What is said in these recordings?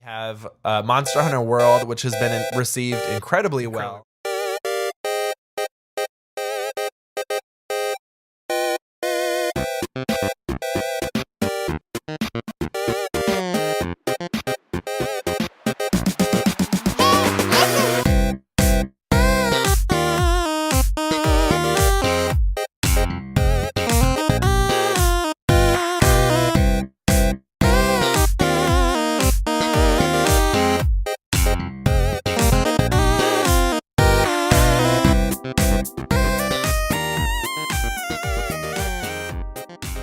Have Monster Hunter World, which has been received incredibly well.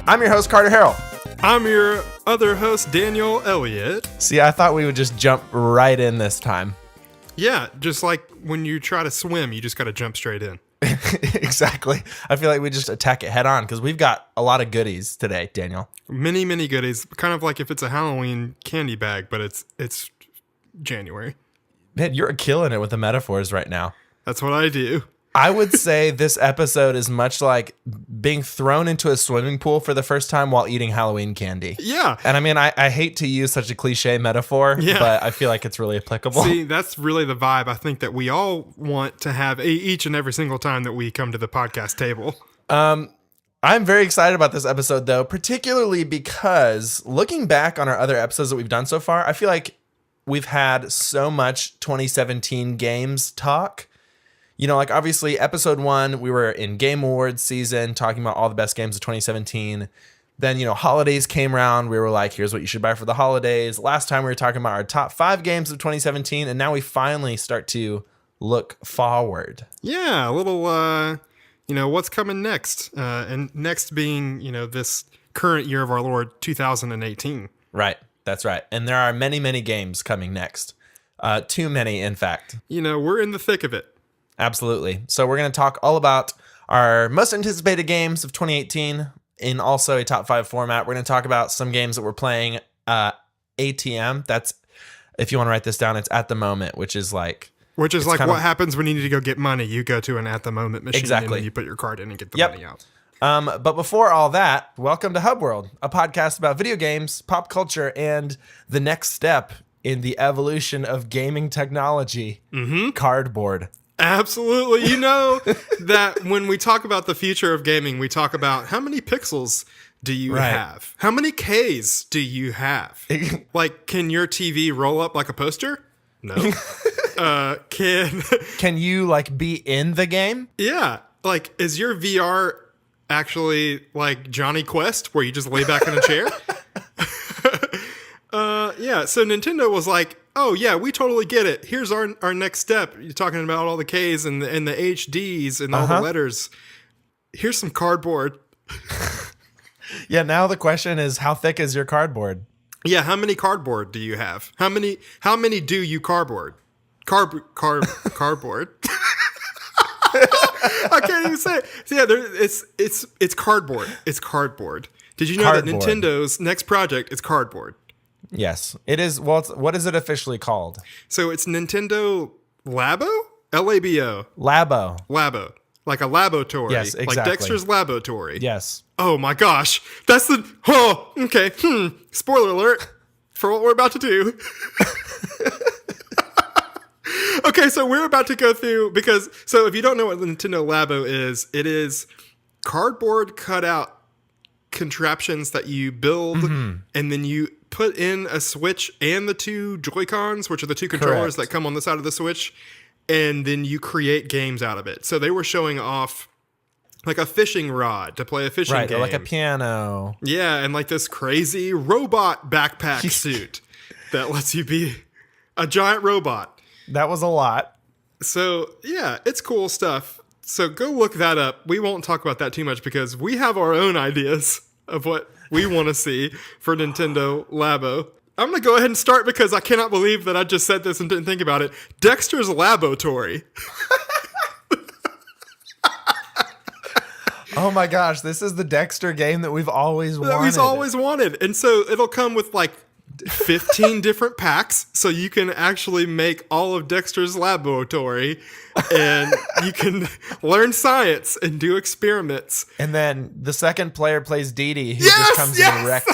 I'm your host, Carter Harrell. I'm your other host, Daniel Elliott. See, I thought we would just jump right in this time. Yeah, just like when you try to swim, you just got to jump straight in. Exactly. I feel like we just attack it head on because we've got a lot of goodies today, Daniel. Many, many goodies. Kind of like if it's a Halloween candy bag, but it's January. Man, you're killing it with the metaphors right now. That's what I do. I would say this episode is much like being thrown into a swimming pool for the first time while eating Halloween candy. Yeah. And I mean, I hate to use such a cliche metaphor, but I feel like it's really applicable. See, that's really the vibe I think that we all want to have each and every single time that we come to the podcast table. I'm very excited about this episode, though, particularly because looking back on our other episodes that we've done so far, I feel like we've had so much 2017 games talk. You know, like obviously episode 1, we were in Game Awards season talking about all the best games of 2017. Then, you know, holidays came around. We were like, here's what you should buy for the holidays. Last time we were talking about our top 5 games of 2017. And now we finally start to look forward. Yeah, a little, what's coming next? And next being, this current year of our Lord, 2018. Right. That's right. And there are many, many games coming next. Too many, in fact. We're in the thick of it. Absolutely. So we're going to talk all about our most anticipated games of 2018 in also a top 5 format. We're going to talk about some games that we're playing ATM. That's, if you want to write this down, it's at the moment, which is like what happens when you need to go get money. You go to an at the moment machine and then you put your card in and get the money out. But before all that, welcome to Hubworld, a podcast about video games, pop culture, and the next step in the evolution of gaming technology, cardboard. Absolutely. You know that when we talk about the future of gaming, we talk about how many pixels do you have? How many Ks do you have? Like, can your TV roll up like a poster? No. Can you like be in the game? Yeah. Like, is your VR actually like Johnny Quest where you just lay back in a chair? Yeah. So Nintendo was like, oh, yeah, we totally get it. Here's our next step. You're talking about all the Ks and the HDs and all the letters. Here's some cardboard. Yeah, now the question is, how thick is your cardboard? Yeah, how many cardboard do you have? How many do you cardboard? Cardboard. I can't even say it. So yeah, it's cardboard. It's cardboard. Did you know that Nintendo's next project is cardboard? Yes, it is. Well, what is it officially called? So it's Nintendo Labo? Labo. Labo. Like a Labo-tory. Yes, exactly. Like Dexter's Labo-tory. Yes. Oh my gosh. That's the... Oh, okay. Spoiler alert for what we're about to do. Okay, so we're about to go through... So if you don't know what Nintendo Labo is, it is cardboard cutout contraptions that you build and then you put in a Switch and the 2 Joy-Cons, which are the 2 controllers that come on the side of the Switch, and then you create games out of it. So they were showing off like a fishing rod to play a fishing game. Or like a piano. Yeah, and like this crazy robot backpack suit that lets you be a giant robot. That was a lot. So yeah, it's cool stuff. So go look that up. We won't talk about that too much because we have our own ideas of what we want to see for Nintendo Labo. I'm going to go ahead and start because I cannot believe that I just said this and didn't think about it. Dexter's Labo-tory. Oh my gosh, this is the Dexter game that we've always wanted. And so it'll come with like 15 different packs, so you can actually make all of Dexter's Labo-tory, and you can learn science and do experiments. And then the second player plays Dee Dee, who just comes in and wrecks.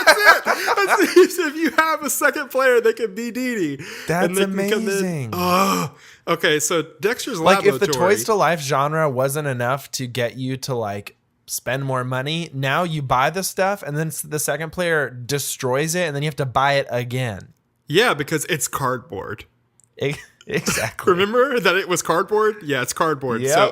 That's it. If you have a second player, they can be Dee Dee. That's amazing. Oh, okay. So Dexter's Labo-tory. Like if the Toys to Life genre wasn't enough to get you to like spend more money, now you buy the stuff and then the second player destroys it and then you have to buy it again. Yeah, because it's cardboard. Exactly. Remember that it was cardboard? Yeah, it's cardboard. Yep. So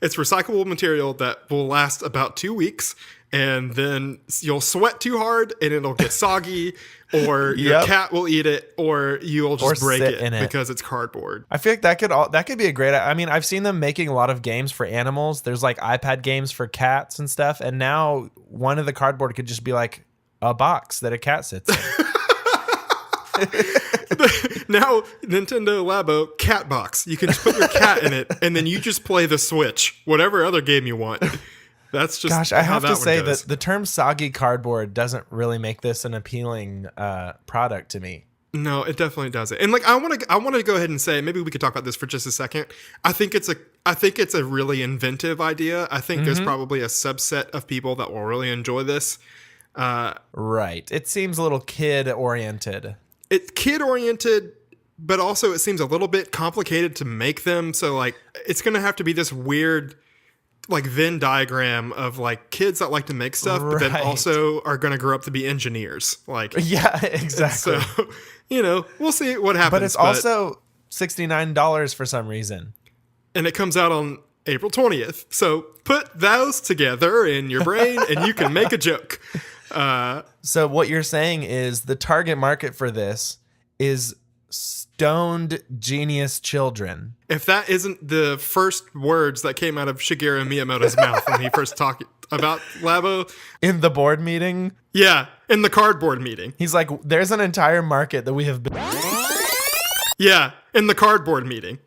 it's recyclable material that will last about 2 weeks, and then you'll sweat too hard and it'll get soggy, or your cat will eat it, or you'll just break it because it's cardboard. I feel like that could be a great. I mean, I've seen them making a lot of games for animals. There's like iPad games for cats and stuff, and now one of the cardboard could just be like a box that a cat sits in. Now Nintendo Labo cat box. You can just put your cat in it, and then you just play the Switch, whatever other game you want. That's just gosh. I have to say that the term soggy cardboard doesn't really make this an appealing product to me. No, it definitely doesn't. And like I want to go ahead and say, maybe we could talk about this for just a second. I think it's a really inventive idea. I think there's probably a subset of people that will really enjoy this. Right. It seems a little kid oriented. It's kid oriented, but also it seems a little bit complicated to make them. So like it's going to have to be this weird like Venn diagram of like kids that like to make stuff, but then also are going to grow up to be engineers. Like, yeah, exactly. So, we'll see what happens. But it's also $69 for some reason. And it comes out on April 20th. So put those together in your brain and you can make a joke. So what you're saying is the target market for this is stoned genius children. If that isn't the first words that came out of Shigeru Miyamoto's mouth when he first talked about Labo. In the board meeting? Yeah, in the cardboard meeting. He's like, there's an entire market that we have been... Yeah, in the cardboard meeting.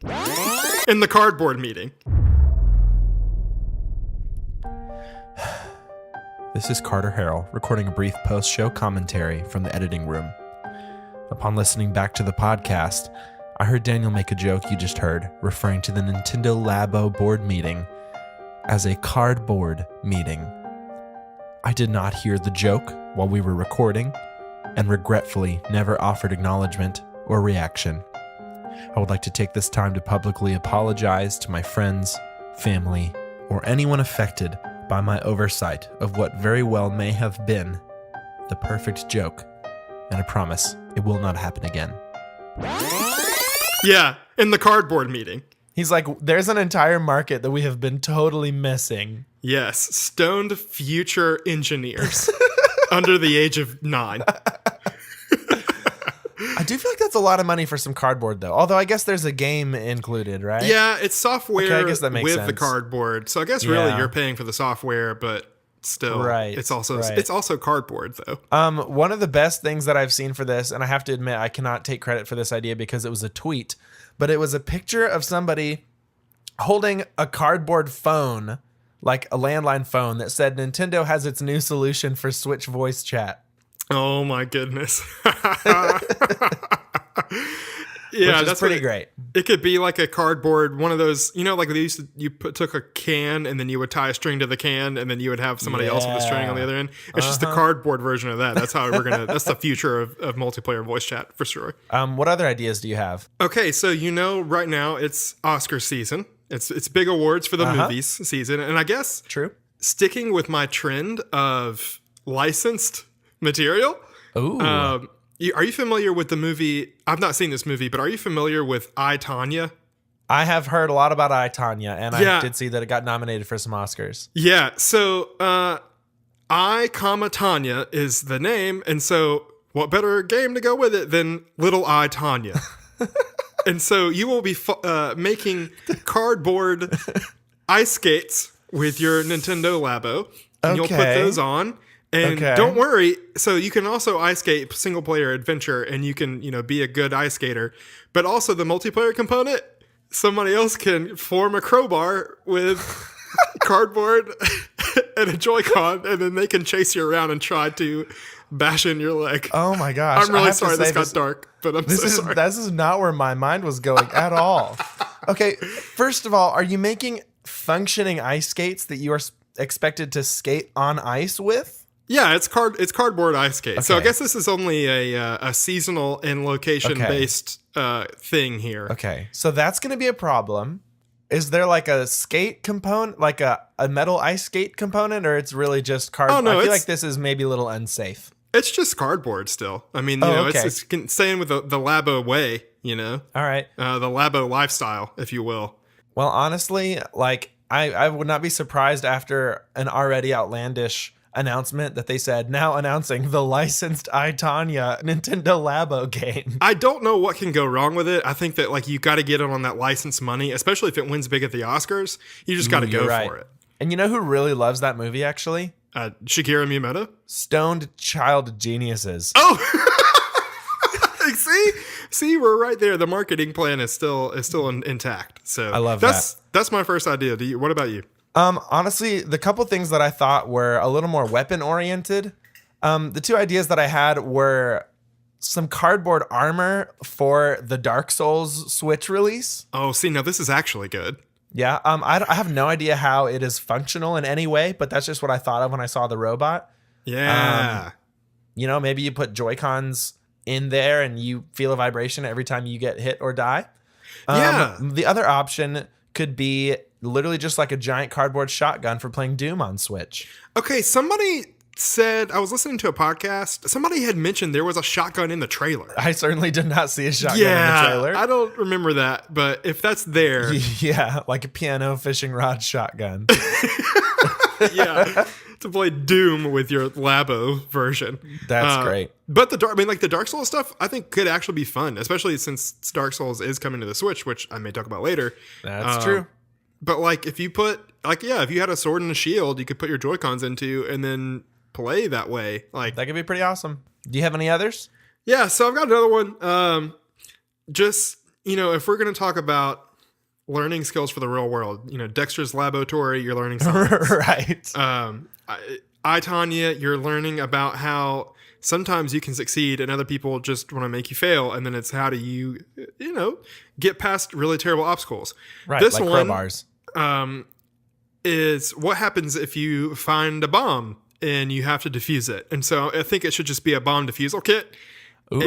In the cardboard meeting. This is Carter Harrell, recording a brief post-show commentary from the editing room. Upon listening back to the podcast, I heard Daniel make a joke you just heard, referring to the Nintendo Labo board meeting as a cardboard meeting. I did not hear the joke while we were recording, and regretfully never offered acknowledgement or reaction. I would like to take this time to publicly apologize to my friends, family, or anyone affected by my oversight of what very well may have been the perfect joke, and I promise it will not happen again. Yeah, in the cardboard meeting. He's like, there's an entire market that we have been totally missing. Yes, stoned future engineers under the age of 9. I do feel like that's a lot of money for some cardboard, though. Although I guess there's a game included, right? Yeah, it's software I guess that makes with sense. the cardboard. So I guess really you're paying for the software, but still, it's also cardboard, though. One of the best things that I've seen for this, and I have to admit I cannot take credit for this idea because it was a tweet, but it was a picture of somebody holding a cardboard phone, like a landline phone, that said Nintendo has its new solution for Switch voice chat. Oh my goodness. Yeah, that's pretty great. It could be like a cardboard, one of those, like they used to, took a can and then you would tie a string to the can and then you would have somebody else with a string on the other end. It's just a cardboard version of that. That's how that's the future of multiplayer voice chat for sure. What other ideas do you have? Okay, so right now it's Oscar season. It's big awards for the movies season. And I guess sticking with my trend of licensed material. Ooh. Are you familiar with the movie? I've not seen this movie, but are you familiar with I, Tonya? I have heard a lot about I, Tonya, and I did see that it got nominated for some Oscars. Yeah, so I, Tonya is the name, and so what better game to go with it than Little I, Tonya? And so you will be making cardboard ice skates with your Nintendo Labo, and you'll put those on. And don't worry, so you can also ice skate single player adventure and you can, be a good ice skater. But also the multiplayer component, somebody else can form a crowbar with cardboard and a Joy-Con, and then they can chase you around and try to bash in your leg. Oh my gosh. I'm really sorry this got dark, but I'm so sorry. This is not where my mind was going at all. Okay, first of all, are you making functioning ice skates that you are expected to skate on ice with? Yeah, it's cardboard ice skate. So I Okay. guess this is only a seasonal and location based thing here. Okay, so that's going to be a problem. Is there like a skate component, like a metal ice skate component, or it's really just cardboard? Oh, no, I feel like this is maybe a little unsafe. It's just cardboard still. I mean, okay. it's staying with the Labo way, All right. the Labo lifestyle, if you will. Well, honestly, like I would not be surprised after an already outlandish announcement that they said now announcing the licensed I, Tanya Nintendo Labo game. I don't know what can go wrong with it. I think that like you got to get in on that license money, especially if it wins big at the Oscars. You just got to go for it. And you know who really loves that movie, actually? Shigeru Miyamoto. Stoned Child Geniuses. Oh, see, we're right there. The marketing plan is still intact. So I love that's my first idea. What about you? Honestly, the couple things that I thought were a little more weapon oriented. The two ideas that I had were some cardboard armor for the Dark Souls Switch release. Oh, see, now this is actually good. Yeah, I have no idea how it is functional in any way, but that's just what I thought of when I saw the robot. Yeah. Maybe you put Joy-Cons in there and you feel a vibration every time you get hit or die. Yeah. The other option could be literally just like a giant cardboard shotgun for playing Doom on Switch. Okay, somebody said, I was listening to a podcast, somebody had mentioned there was a shotgun in the trailer. I certainly did not see a shotgun in the trailer. I don't remember that, but if that's there. Yeah, like a piano fishing rod shotgun. Yeah, to play Doom with your Labo version. That's great. But the Dark Souls stuff, I think could actually be fun, especially since Dark Souls is coming to the Switch, which I may talk about later. That's true. But like, if you if you had a sword and a shield, you could put your Joy-Cons into and then play that way. Like that could be pretty awesome. Do you have any others? Yeah, so I've got another one. Just if we're gonna talk about learning skills for the real world, Dexter's Labo-tory, you're learning science. Right. I, Tanya, you're learning about how sometimes you can succeed and other people just want to make you fail. And then it's how do you, get past really terrible obstacles. Right, This like one crowbars. Is what happens if you find a bomb and you have to defuse it. And so I think it should just be a bomb defusal kit. Ooh.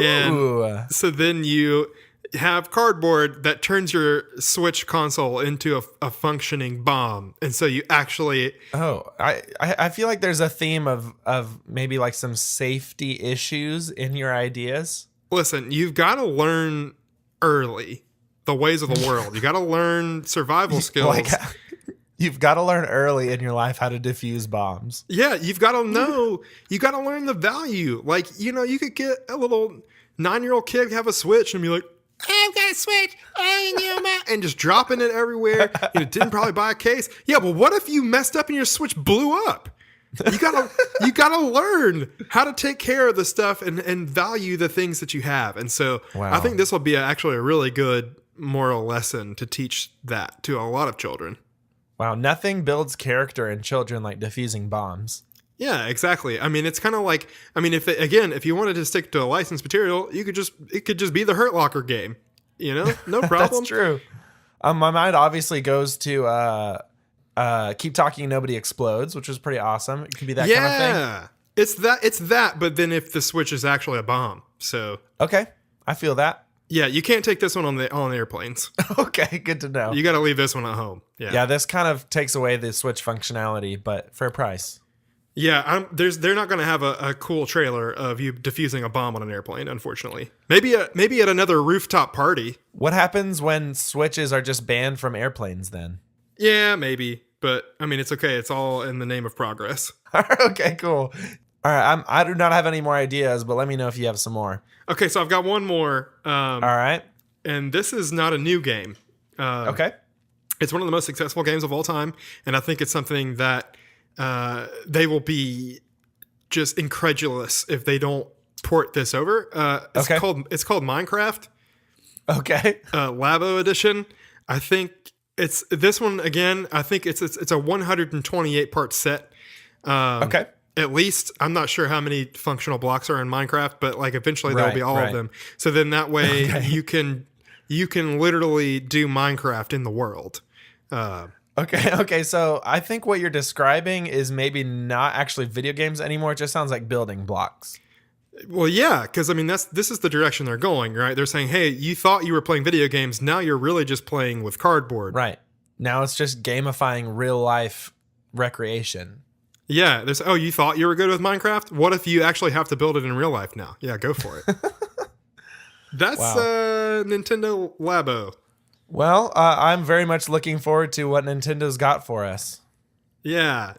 And so then you have cardboard that turns your Switch console into a functioning bomb, and so you actually. Oh, I feel like there's a theme of maybe like some safety issues in your ideas. Listen, you've got to learn early the ways of the world. You got to learn survival skills. Like, you've got to learn early in your life how to defuse bombs. Yeah, you've got to know. You got to learn the value. Like, you could get a little 9-year-old kid have a Switch and be like, I've got a Switch, and just dropping it everywhere. Didn't probably buy a case. Yeah, but what if you messed up and your Switch blew up? You gotta learn how to take care of the stuff and value the things that you have. And so Wow. I think this will be actually a really good moral lesson to teach that to a lot of children. Wow, nothing builds character in children like defusing bombs. Yeah, exactly. I mean, it's kind of like, if you wanted to stick to a licensed material, it could just be the Hurt Locker game, no problem. That's true. My mind obviously goes to Keep Talking Nobody Explodes, which was pretty awesome. It could be that kind of thing. Yeah, it's that. But then if the Switch is actually a bomb, so Okay, I feel that. Yeah, you can't take this one on airplanes. Okay, good to know. You got to leave this one at home. Yeah, this kind of takes away the Switch functionality, but for a price. Yeah, they're not going to have a cool trailer of you defusing a bomb on an airplane, unfortunately. Maybe at another rooftop party. What happens when Switches are just banned from airplanes then? Yeah, maybe. But, it's okay. It's all in the name of progress. Okay, cool. All right, I do not have any more ideas, but let me know if you have some more. Okay, so I've got one more. All right. And this is not a new game. Okay. It's one of the most successful games of all time, and I think it's something that they will be just incredulous if they don't port this over. It's called Minecraft. Okay. Labo edition. I think it's this one again. I think it's a 128 part set. Okay. At least I'm not sure how many functional blocks are in Minecraft, but like eventually there'll be all of them. So then that way you can literally do Minecraft in the world. Okay. So I think what you're describing is maybe not actually video games anymore. It just sounds like building blocks. Well, yeah, because I mean this is the direction they're going, right? They're saying, hey, you thought you were playing video games, now you're really just playing with cardboard. Right. Now it's just gamifying real life recreation. Yeah, there's you thought you were good with Minecraft? What if you actually have to build it in real life now? Yeah, go for it. That's Nintendo Labo. Well, I'm very much looking forward to what Nintendo's got for us. Yeah.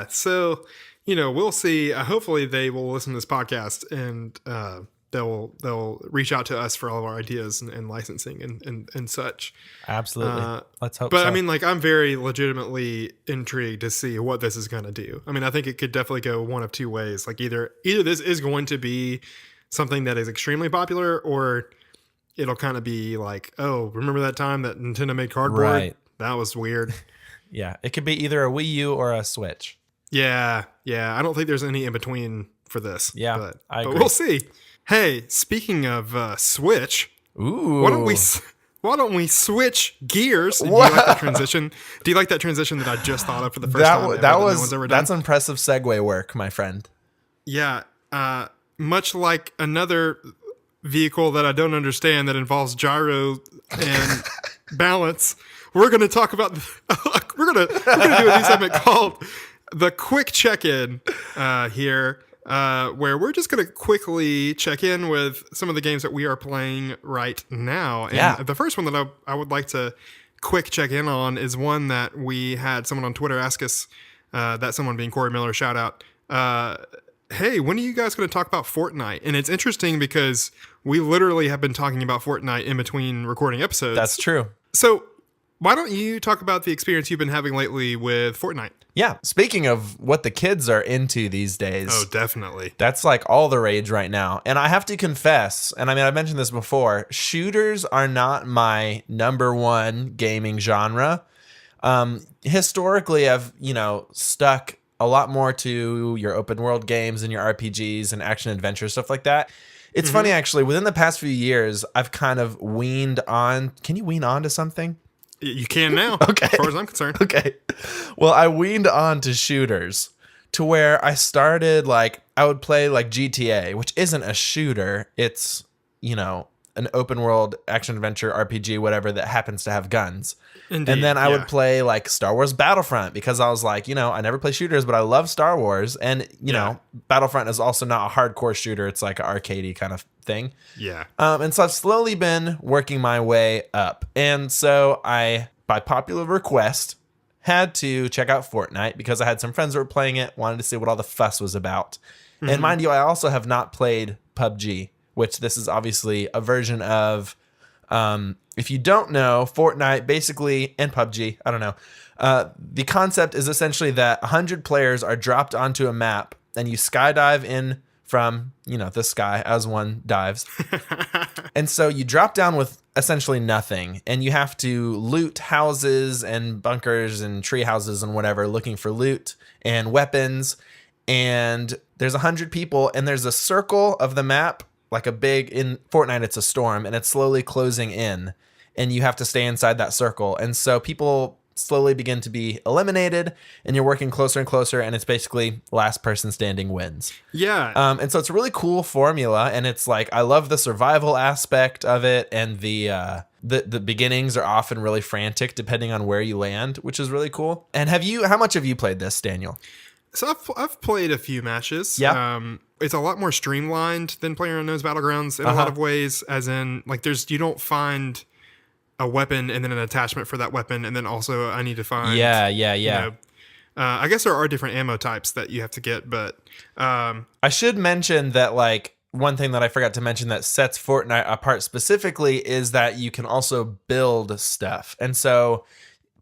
So, we'll see. Hopefully, they will listen to this podcast and they'll reach out to us for all of our ideas and licensing and such. Absolutely. Let's hope. But so. I mean, like, I'm very legitimately intrigued to see what this is going to do. I mean, I think it could definitely go one of two ways. Like, either this is going to be something that is extremely popular, or it'll kind of be like, oh, remember that time that Nintendo made cardboard? Right. That was weird. Yeah, it could be either a Wii U or a Switch. Yeah. I don't think there's any in between for this. Yeah, I agree. But we'll see. Hey, speaking of Switch, Ooh, why don't we switch gears? Do you like that transition? Do you like that transition that I just thought of for the first time? That's impressive segue work, my friend. Yeah. Much like another vehicle that I don't understand that involves gyro and balance, we're going to talk about. We're going to do a new segment called the Quick Check-In here, where we're just going to quickly check in with some of the games that we are playing right now. And the first one that I would like to quick check in on is one that we had someone on Twitter ask us. That someone being Corey Miller, shout out. Hey, when are you guys going to talk about Fortnite? And it's interesting because we literally have been talking about Fortnite in between recording episodes. That's true. So why don't you talk about the experience you've been having lately with Fortnite? Yeah. Speaking of what the kids are into these days. Oh, definitely. That's like all the rage right now. And I have to confess, and I mean, I've mentioned this before, shooters are not my number one gaming genre. Historically, I've, stuck a lot more to your open world games and your RPGs and action adventure, stuff like that. It's funny, actually, within the past few years, I've kind of weaned on. Can you wean on to something? You can now, okay. As far as I'm concerned. Okay. Well, I weaned on to shooters to where I started, I would play GTA, which isn't a shooter. It's, an open world action adventure RPG, whatever, that happens to have guns. Indeed, and then I would play Star Wars Battlefront because I was like, I never play shooters, but I love Star Wars. And, Battlefront is also not a hardcore shooter. It's like an arcadey kind of thing. Yeah. And so I've slowly been working my way up. And so I, by popular request, had to check out Fortnite because I had some friends that were playing it, wanted to see what all the fuss was about. And mind you, I also have not played PUBG, which this is obviously a version of. If you don't know, Fortnite basically, and PUBG, I don't know. The concept is essentially that 100 players are dropped onto a map and you skydive in from, the sky as one dives. And so you drop down with essentially nothing and you have to loot houses and bunkers and tree houses and whatever, looking for loot and weapons. And there's 100 people and there's a circle of the map. In Fortnite, it's a storm, and it's slowly closing in, and you have to stay inside that circle. And so people slowly begin to be eliminated, and you're working closer and closer, and it's basically last person standing wins. Yeah. And so it's a really cool formula, and it's I love the survival aspect of it, and the beginnings are often really frantic depending on where you land, which is really cool. And how much have you played this, Daniel? So I've played a few matches. Yeah. It's a lot more streamlined than PlayerUnknown's Battlegrounds in a lot of ways, as in you don't find a weapon and then an attachment for that weapon, and then also I need to find I guess there are different ammo types that you have to get, but I should mention that one thing that I forgot to mention that sets Fortnite apart specifically is that you can also build stuff. And so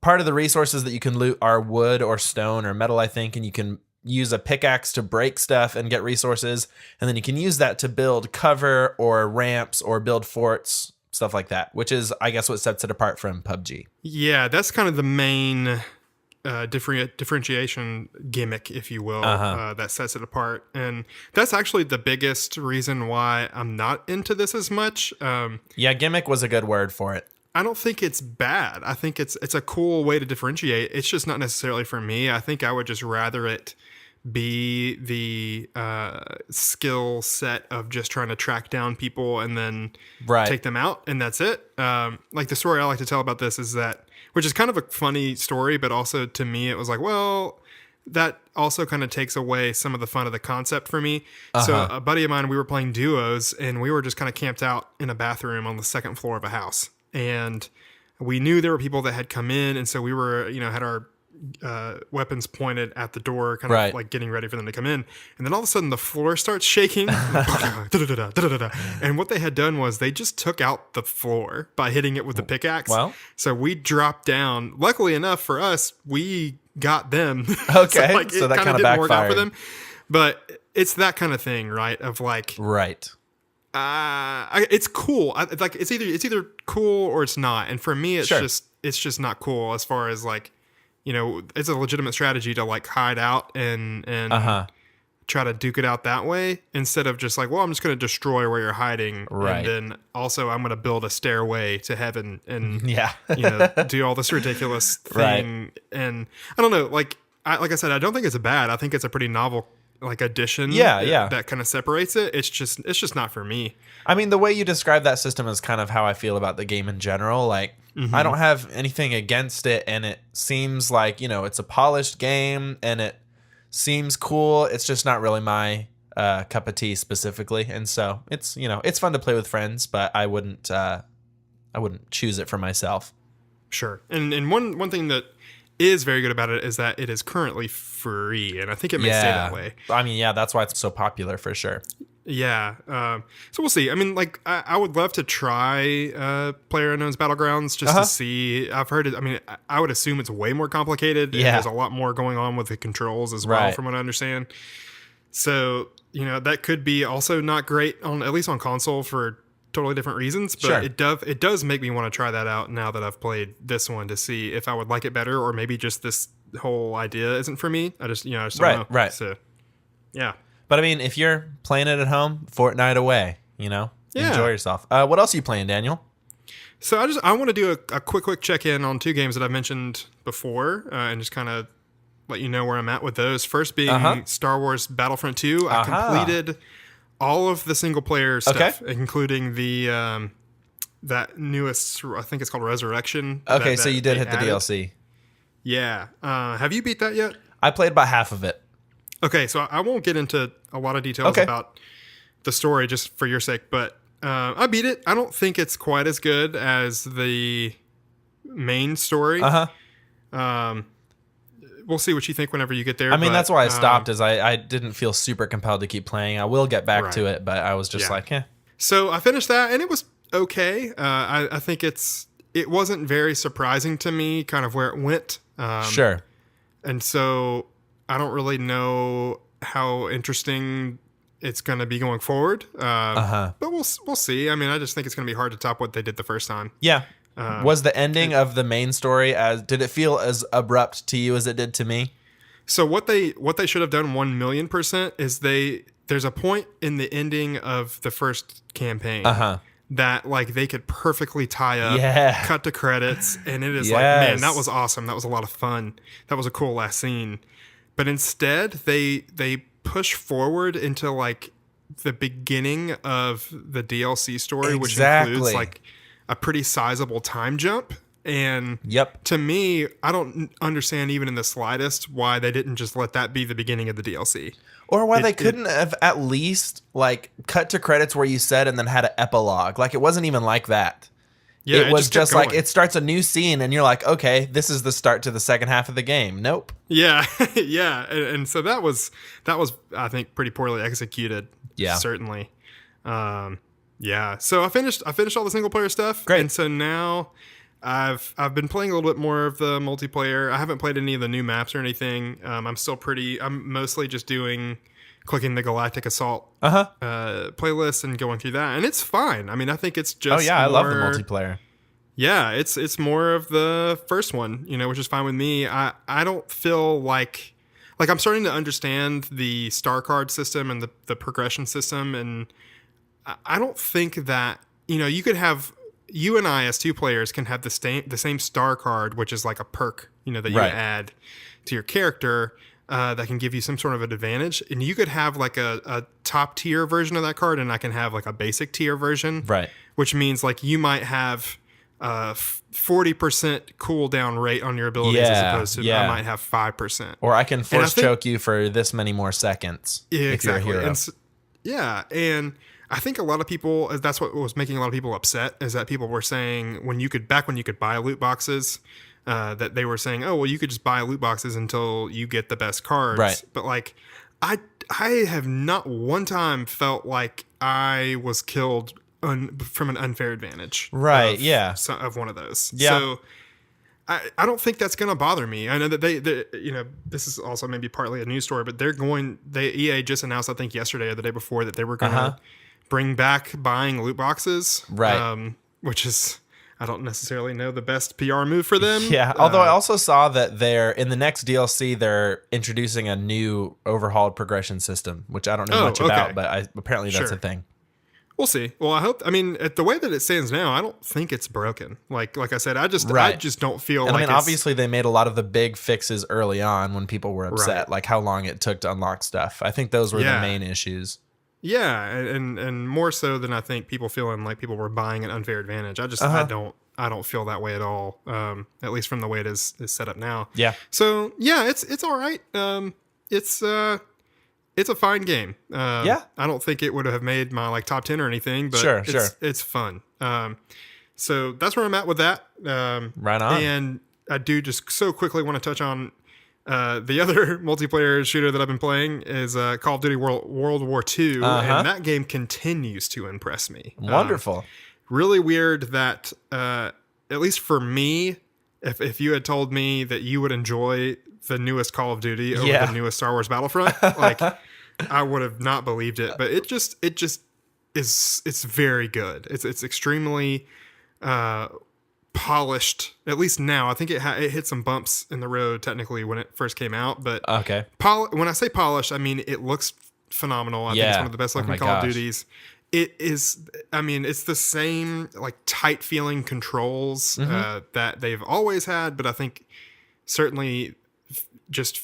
part of the resources that you can loot are wood or stone or metal, I think, and you can use a pickaxe to break stuff and get resources, and then you can use that to build cover or ramps or build forts, stuff like that, which is, I guess, what sets it apart from PUBG. Yeah, that's kind of the main differentiation gimmick, if you will, that sets it apart. And that's actually the biggest reason why I'm not into this as much. Yeah, gimmick was a good word for it. I don't think it's bad. I think it's a cool way to differentiate. It's just not necessarily for me. I think I would just rather it be the skill set of just trying to track down people and then take them out, and that's it. Like the story I like to tell about this is that, which is kind of a funny story, but also to me it was like, well, that also kind of takes away some of the fun of the concept for me. So a buddy of mine, we were playing duos, and we were just kind of camped out in a bathroom on the second floor of a house, and we knew there were people that had come in, and so we were, had our weapons pointed at the door, kind of like getting ready for them to come in. And then all of a sudden the floor starts shaking. And what they had done was they just took out the floor by hitting it with the pickaxe. Well, so we dropped down. Luckily enough for us, we got them. Okay. So that kind of didn't work out for them. But it's that kind of thing, right? Of like, it's cool. It's either cool or it's not. And for me, it's just not cool as far as like, it's a legitimate strategy to like hide out and try to duke it out that way, instead of just like, well, I'm just going to destroy where you're hiding. And then also I'm going to build a stairway to heaven and, do all this ridiculous thing. And I don't know, like I said, I don't think it's bad. I think it's a pretty novel like addition that kind of separates it. It's just not for me. I mean, the way you describe that system is kind of how I feel about the game in general. Like, I don't have anything against it, and it seems like, it's a polished game, and it seems cool. It's just not really my cup of tea specifically, and so it's it's fun to play with friends, but I wouldn't choose it for myself. Sure. And one thing that is very good about it is that it is currently free, and I think it may stay that way. I mean, that's why it's so popular for sure. Yeah. So we'll see. I mean, like, I would love to try PlayerUnknown's Battlegrounds just to see. I've heard it. I mean, I would assume it's way more complicated. Yeah. There's a lot more going on with the controls as well, from what I understand. So, that could be also not great at least on console for totally different reasons. But it does make me want to try that out now that I've played this one, to see if I would like it better, or maybe just this whole idea isn't for me. I just don't know. Right. So, yeah. But I mean, if you're playing it at home, Fortnite away, enjoy yourself. What else are you playing, Daniel? So I want to do a quick check-in on two games that I've mentioned before, and just kind of let you know where I'm at with those. First being Star Wars Battlefront 2. I completed all of the single-player stuff, including the that newest, I think it's called Resurrection. Okay, so you did hit the DLC. Yeah. Have you beat that yet? I played about half of it. Okay, so I won't get into a lot of details about the story just for your sake, but I beat it. I don't think it's quite as good as the main story. We'll see what you think whenever you get there. I mean, that's why I stopped, is I didn't feel super compelled to keep playing. I will get back to it, but I was just like, eh. So I finished that, and it was okay. I think it wasn't very surprising to me, kind of where it went. Sure. And so I don't really know how interesting it's going to be going forward. But we'll see. I mean, I just think it's going to be hard to top what they did the first time. Yeah. Was the ending of the main story did it feel as abrupt to you as it did to me? So what they should have done 1,000,000% is there's a point in the ending of the first campaign that like they could perfectly tie up, cut to credits, and it is like, man, that was awesome. That was a lot of fun. That was a cool last scene. But instead, they push forward into like the beginning of the DLC story, which includes like a pretty sizable time jump. And to me, I don't understand even in the slightest why they didn't just let that be the beginning of the DLC. Or why they couldn't have at least like cut to credits where you said and then had an epilogue. Like it wasn't even like that. Yeah, it was just like it starts a new scene and you're like, okay, this is the start to the second half of the game. Nope. Yeah, yeah, and so that was I think pretty poorly executed. Yeah, certainly. Yeah. So I finished all the single player stuff. Great. And so now I've been playing a little bit more of the multiplayer. I haven't played any of the new maps or anything. I'm mostly just clicking the Galactic Assault playlist and going through that, and it's fine. I mean, I think it's just I love the multiplayer. Yeah, it's more of the first one, which is fine with me. I don't feel like I'm starting to understand the star card system and the progression system, and I don't think that you could have you and I as two players can have the same star card, which is like a perk, that you add to your character that can give you some sort of an advantage. And you could have like a top tier version of that card, and I can have like a basic tier version. Right. Which means like you might have 40% cooldown rate on your abilities as opposed to I might have 5%. Or I can force choke you for this many more seconds. Exactly. If you're a hero. And I think a lot of people, that's what was making a lot of people upset, is that people were saying when you could buy loot boxes, that they were saying, oh, well, you could just buy loot boxes until you get the best cards. Right. But like, I have not one time felt like I was killed from an unfair advantage. Right. Of one of those. Yeah. So I don't think that's going to bother me. I know that they this is also maybe partly a news story, but EA just announced, I think yesterday or the day before, that they were going to bring back buying loot boxes. Right. Which is, I don't necessarily know, the best PR move for them. Yeah. Although I also saw that in the next DLC, they're introducing a new overhauled progression system, which I don't know much about, but apparently that's a thing. We'll see. Well, at the way that it stands now, I don't think it's broken. Like I said, I just don't feel and like. I mean, obviously, they made a lot of the big fixes early on when people were upset, like how long it took to unlock stuff. I think those were the main issues. Yeah, and more so than I think people feeling like people were buying an unfair advantage. I don't feel that way at all. At least from the way it is set up now. Yeah. So yeah, it's all right. It's a fine game. I don't think it would have made my like top 10 or anything, but it's fun. So that's where I'm at with that. Right on. And I do just so quickly want to touch on the other multiplayer shooter that I've been playing is Call of Duty World War II, and that game continues to impress me. Wonderful. Really weird that, at least for me, if you had told me that you would enjoy the newest Call of Duty over the newest Star Wars Battlefront, like I would have not believed it. But it just is. It's very good. It's extremely polished. At least now, I think it hit some bumps in the road technically when it first came out. But when I say polished, I mean it looks phenomenal. I think it's one of the best looking Call of Duties. It is. I mean, it's the same like tight feeling controls that they've always had, but I think certainly.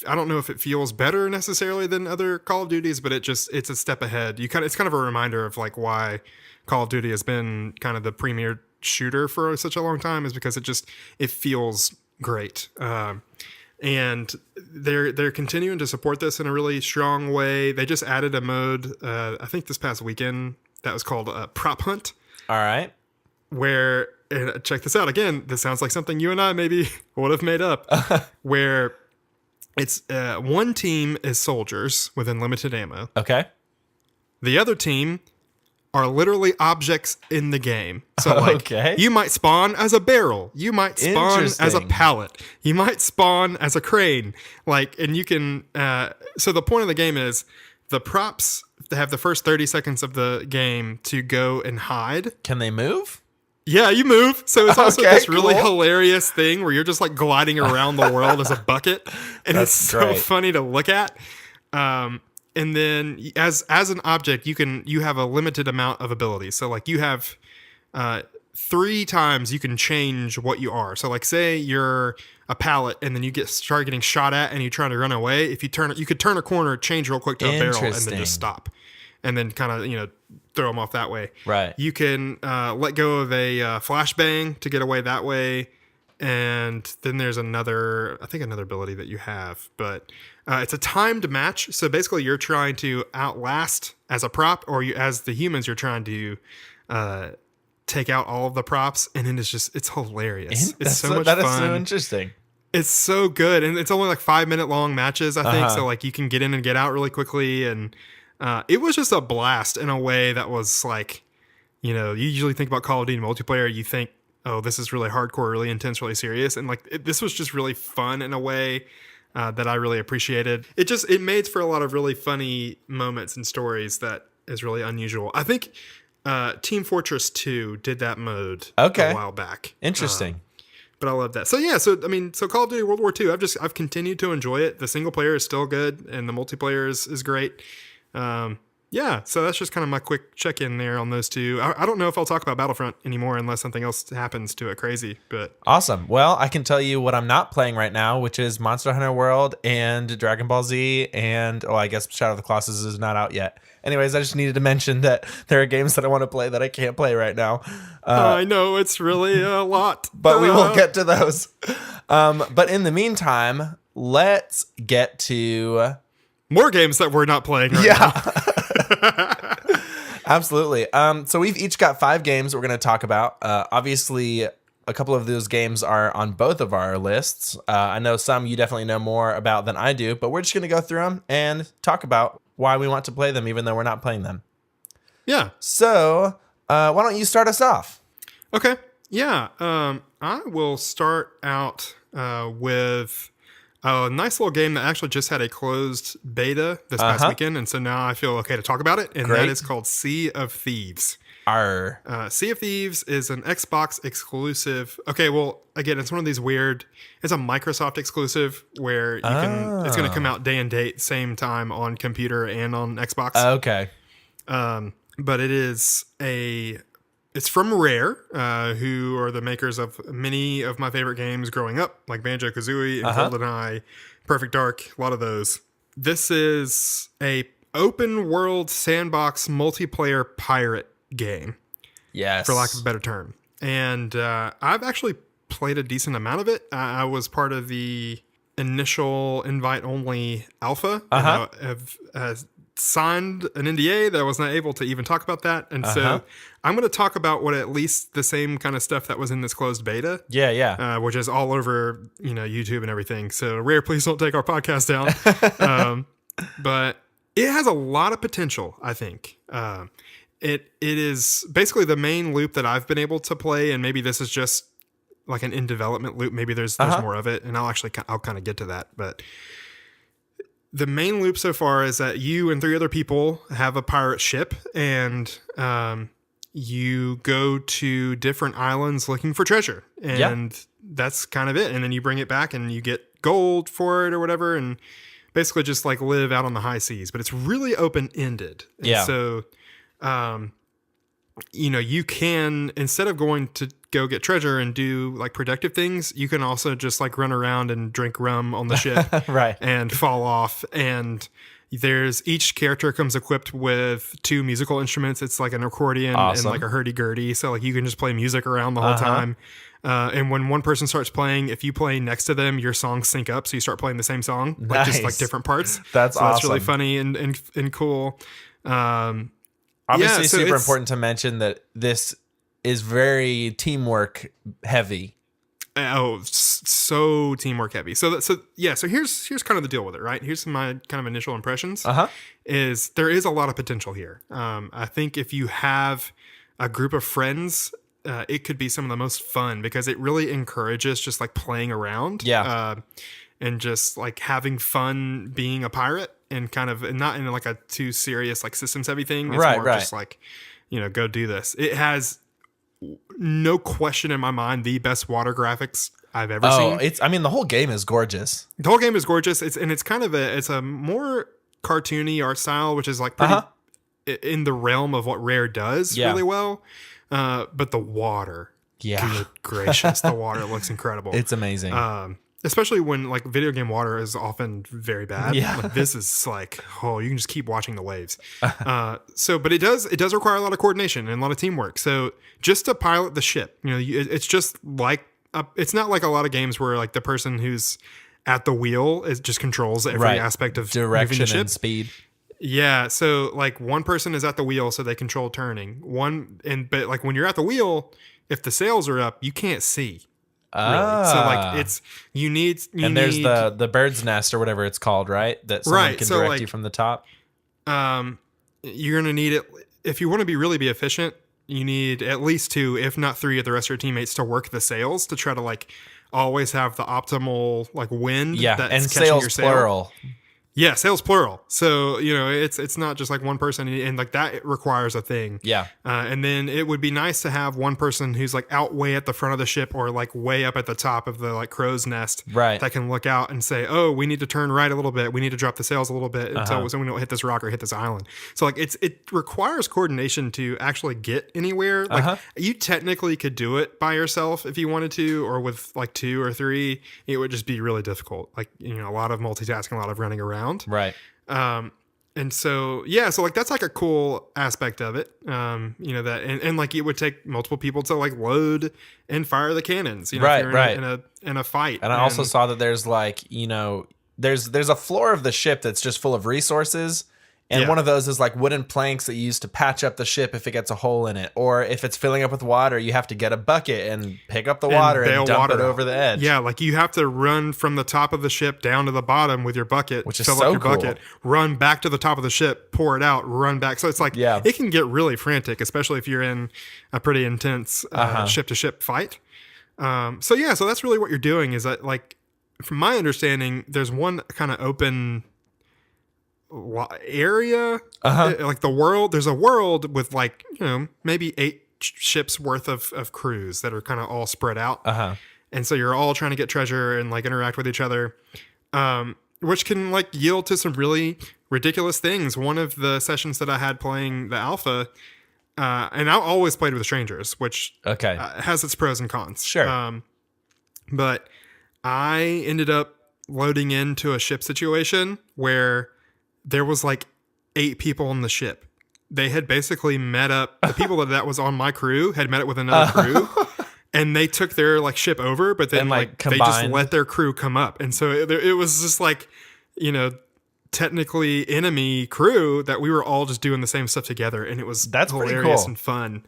I don't know if it feels better necessarily than other Call of Duties, but it's a step ahead. It's kind of a reminder of like why Call of Duty has been kind of the premier shooter for such a long time, is because it feels great. And they're continuing to support this in a really strong way. They just added a mode, I think this past weekend, that was called Prop Hunt. All right. Where, and check this out again, this sounds like something you and I maybe would have made up, where it's one team is soldiers with unlimited ammo. Okay. The other team are literally objects in the game. So like you might spawn as a barrel. You might spawn as a pallet. You might spawn as a crane. Like, and you can, so the point of the game is the props have the first 30 seconds of the game to go and hide. Can they move? Yeah, you move. So it's also this really hilarious thing where you're just like gliding around the world as a bucket. And it's so funny to look at. And then as an object, you have a limited amount of abilities. So like you have 3 times you can change what you are. So like say you're a pallet and then you start getting shot at and you're trying to run away. If you could turn a corner, change real quick to a barrel and then just stop. And then kind of, throw them off that way. Right. You can let go of a flashbang to get away that way. And then there's another ability that you have. But it's a timed match. So basically you're trying to outlast as a prop, or as the humans, you're trying to take out all of the props. And then it's hilarious. It's so much fun. That is so interesting. It's so good. And it's only like 5-minute long matches, I think. So like you can get in and get out really quickly. And it was just a blast in a way that was like, you usually think about Call of Duty multiplayer, you think, oh, this is really hardcore, really intense, really serious. And like, this was just really fun in a way that I really appreciated. It made for a lot of really funny moments and stories that is really unusual. I think Team Fortress 2 did that mode a while back. Interesting. But I love that. So yeah, so Call of Duty World War II, I've continued to enjoy it. The single player is still good and the multiplayer is great. Yeah, yeah, so that's just kind of my quick check-in there on those two. I don't know if I'll talk about Battlefront anymore unless something else happens to it crazy, but... Awesome. Well, I can tell you what I'm not playing right now, which is Monster Hunter World and Dragon Ball Z, and, I guess Shadow of the Colossus is not out yet. Anyways, I just needed to mention that there are games that I want to play that I can't play right now. I know, it's really a lot. But we will get to those. But in the meantime, let's get to... more games that we're not playing right now. Absolutely. So we've each got 5 games we're going to talk about. Obviously, a couple of those games are on both of our lists. I know some you definitely know more about than I do, but we're just going to go through them and talk about why we want to play them, even though we're not playing them. Yeah. So why don't you start us off? Okay. Yeah. I will start out with... a nice little game that actually just had a closed beta this past weekend, and so now I feel okay to talk about it, and that is called Sea of Thieves. Sea of Thieves is an Xbox exclusive. Okay, well, again, it's one of these weird... It's a Microsoft exclusive where you can... It's going to come out day and date, same time on computer and on Xbox. Okay. But it is a... It's from Rare, who are the makers of many of my favorite games growing up, like Banjo-Kazooie and GoldenEye, Perfect Dark, a lot of those. This is a open world sandbox multiplayer pirate game. Yes. For lack of a better term. And I've actually played a decent amount of it. I was part of the initial invite-only alpha. And I have signed an NDA that I was not able to even talk about that. And so I'm going to talk about what at least the same kind of stuff that was in this closed beta. Yeah. Which is all over, YouTube and everything. So Rare, please don't take our podcast down. But it has a lot of potential, I think. It is basically the main loop that I've been able to play. And maybe this is just like an in development loop. Maybe there's more of it. And I'll kind of get to that. But the main loop so far is that you and 3 other people have a pirate ship, and you go to different islands looking for treasure. And that's kind of it. And then you bring it back and you get gold for it or whatever, and basically just like live out on the high seas. But it's really open-ended. And so, you can, instead of going to go get treasure and do like productive things, you can also just like run around and drink rum on the ship right, and fall off. And each character comes equipped with 2 musical instruments. It's like an accordion and like a hurdy-gurdy. So like you can just play music around the whole time. And when one person starts playing, if you play next to them, your songs sync up. So you start playing the same song, like just like different parts. That's awesome. That's really funny and cool. Obviously, super important to mention that this is very teamwork heavy. Oh, so teamwork heavy. So here's kind of the deal with it, right? Here's my kind of initial impressions. Is there is a lot of potential here. I think if you have a group of friends, it could be some of the most fun because it really encourages just like playing around. And just like having fun being a pirate, and kind of not in like a too serious like systems heavy thing. It's more just like, go do this. It has no question in my mind the best water graphics I've ever seen. The whole game is gorgeous. The whole game is gorgeous. It's kind of it's a more cartoony art style, which is like pretty in the realm of what Rare does really well. But the water, good gracious, the water looks incredible. It's amazing. Especially when like video game water is often very bad. Like, this is like, you can just keep watching the waves. But it does require a lot of coordination and a lot of teamwork. So just to pilot the ship, it's just like, it's not like a lot of games where like the person who's at the wheel just controls every aspect of direction moving the ship. and speed. Yeah. So like one person is at the wheel, so they control turning. But like when you're at the wheel, if the sails are up, you can't see. Really. So like you need there's the bird's nest or whatever it's called, right? That someone can direct you from the top. You're gonna need it if you want to really be efficient. You need at least 2, if not 3, of the rest of your teammates to work the sails to try to like always have the optimal like wind. And sails plural. Yeah, sails plural. So, it's not just like one person, and like that it requires a thing. Yeah. And then it would be nice to have one person who's like out way at the front of the ship or like way up at the top of the like crow's nest. Right. That can look out and say, oh, we need to turn right a little bit. We need to drop the sails a little bit so we don't hit this rock or hit this island. So like it requires coordination to actually get anywhere. Like you technically could do it by yourself if you wanted to, or with like 2 or 3. It would just be really difficult. Like, a lot of multitasking, a lot of running around. Right. And so, so like that's like a cool aspect of it. That and like it would take multiple people to like load and fire the cannons. Right. If you're in a fight. And I also saw that there's like there's a floor of the ship that's just full of resources. And one of those is like wooden planks that you use to patch up the ship if it gets a hole in it. Or if it's filling up with water, you have to get a bucket and pick up the water and dump it over the edge. Yeah, like you have to run from the top of the ship down to the bottom with your bucket, which is fill so up your cool. bucket, run back to the top of the ship, pour it out, run back. So it's like it can get really frantic, especially if you're in a pretty intense ship-to-ship fight. So that's really what you're doing is that, like, from my understanding, there's one kind of open area, like the world. There's a world with like maybe 8 ships worth of crews that are kind of all spread out, and so you're all trying to get treasure and like interact with each other, which can like yield to some really ridiculous things. One of the sessions that I had playing the alpha, and I always played with strangers, which has its pros and cons. Sure, but I ended up loading into a ship situation where there was like 8 people on the ship. They had basically met up. The people that was on my crew had met up with another crew, and they took their like ship over. But then like they just let their crew come up, and so it was just like technically enemy crew that we were all just doing the same stuff together, and it was hilarious and fun.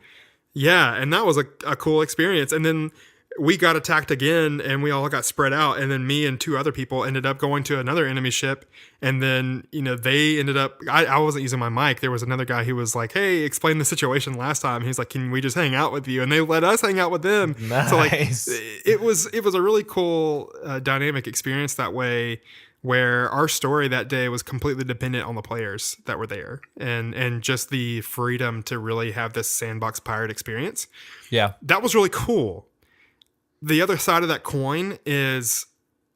Yeah, and that was a cool experience. And then we got attacked again, and we all got spread out. And then me and 2 other people ended up going to another enemy ship. And then, they ended up, I wasn't using my mic. There was another guy who was like, hey, explain the situation last time. He's like, can we just hang out with you? And they let us hang out with them. Nice. So like, it was a really cool dynamic experience that way, where our story that day was completely dependent on the players that were there and just the freedom to really have this sandbox pirate experience. Yeah. That was really cool. The other side of that coin is,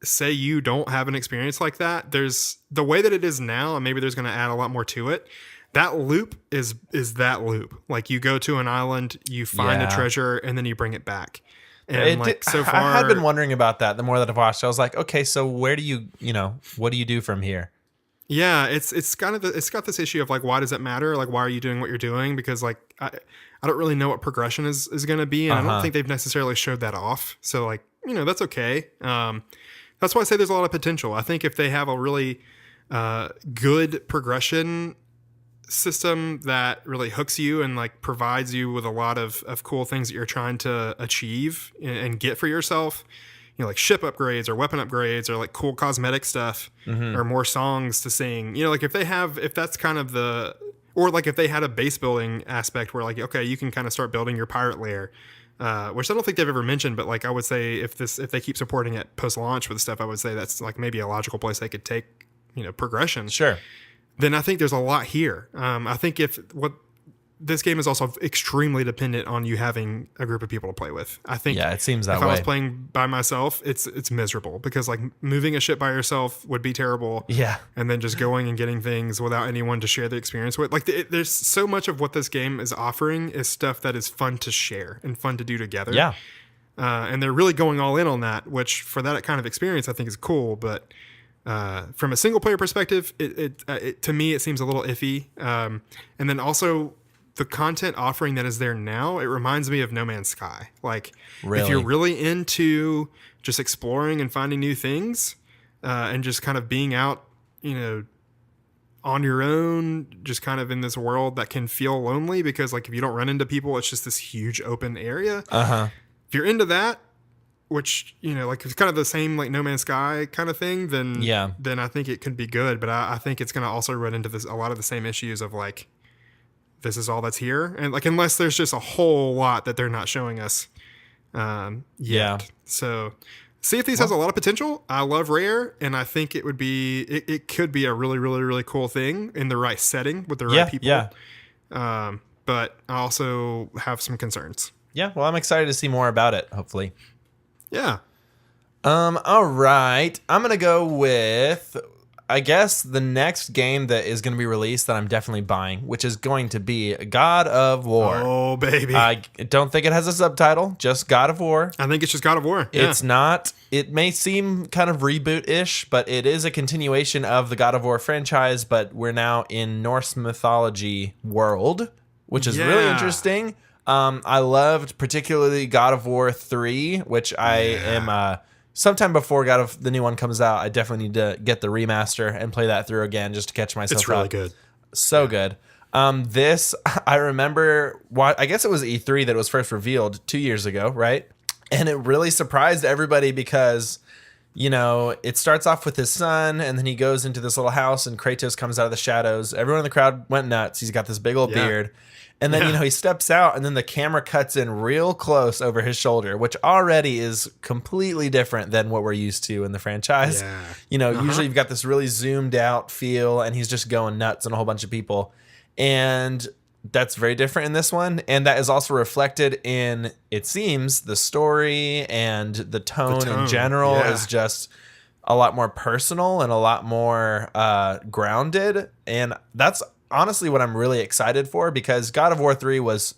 say you don't have an experience like that. There's the way that it is now, and maybe there's going to add a lot more to it. That loop is that loop. Like you go to an island, you find a treasure, and then you bring it back. And so far, I had been wondering about that. The more that I've watched, I was like, okay, so where do you, what do you do from here? Yeah, it's kind of it's got this issue of like, why does it matter? Like, why are you doing what you're doing? Because like I don't really know what progression is going to be, and I don't think they've necessarily showed that off. So like, that's okay. That's why I say there's a lot of potential. I think if they have a really good progression system that really hooks you and like provides you with a lot of cool things that you're trying to achieve and get for yourself, like ship upgrades or weapon upgrades or like cool cosmetic stuff or more songs to sing, like if that's kind of or like if they had a base building aspect where like, okay, you can kind of start building your pirate lair, which I don't think they've ever mentioned, but like I would say if they keep supporting it post launch with stuff, I would say that's like maybe a logical place they could take, progression. Sure. Then I think there's a lot here. I think this game is also extremely dependent on you having a group of people to play with. I think it seems that if way. I was playing by myself, it's miserable because like moving a ship by yourself would be terrible. Yeah. And then just going and getting things without anyone to share the experience with. Like there's so much of what this game is offering is stuff that is fun to share and fun to do together. Yeah. And they're really going all in on that, which for that kind of experience, I think is cool. But from a single player perspective, it to me, it seems a little iffy. And then also the content offering that is there now, it reminds me of No Man's Sky. Like if you're really into just exploring and finding new things, and just kind of being out, on your own, just kind of in this world that can feel lonely because like if you don't run into people, it's just this huge open area. If you're into that, which, like it's kind of the same like No Man's Sky kind of thing, then I think it could be good. But I think it's going to also run into a lot of the same issues of like, this is all that's here. And like, unless there's just a whole lot that they're not showing us yet. So Sea of Thieves has a lot of potential. I love Rare, and I think it could be a really, really, really cool thing in the right setting with the right people. Yeah. But I also have some concerns. Yeah, well, I'm excited to see more about it, hopefully. Yeah. All right. I'm going to go with, I guess, the next game that is going to be released that I'm definitely buying, which is going to be God of War. Oh, baby. I don't think it has a subtitle, just God of War. I think it's just God of War. Yeah. It's not, it may seem kind of reboot-ish, but it is a continuation of the God of War franchise, but we're now in Norse mythology world, which is really interesting. I loved particularly God of War 3, which I am sometime before the new one comes out. I definitely need to get the remaster and play that through again just to catch myself up. It's really good. So good. This, I remember, I guess it was E3 that it was first revealed 2 years ago, right? And it really surprised everybody because, you know, it starts off with his son, and then he goes into this little house, and Kratos comes out of the shadows. Everyone in the crowd went nuts. He's got this big old beard. And then, you know, he steps out, and then the camera cuts in real close over his shoulder, which already is completely different than what we're used to in the franchise. Yeah. You know, usually you've got this really zoomed out feel, and he's just going nuts on a whole bunch of people. And that's very different in this one. And that is also reflected in, it seems, the story and the tone in general is just a lot more personal and a lot more grounded. And that's honestly what I'm really excited for, because God of War 3 was,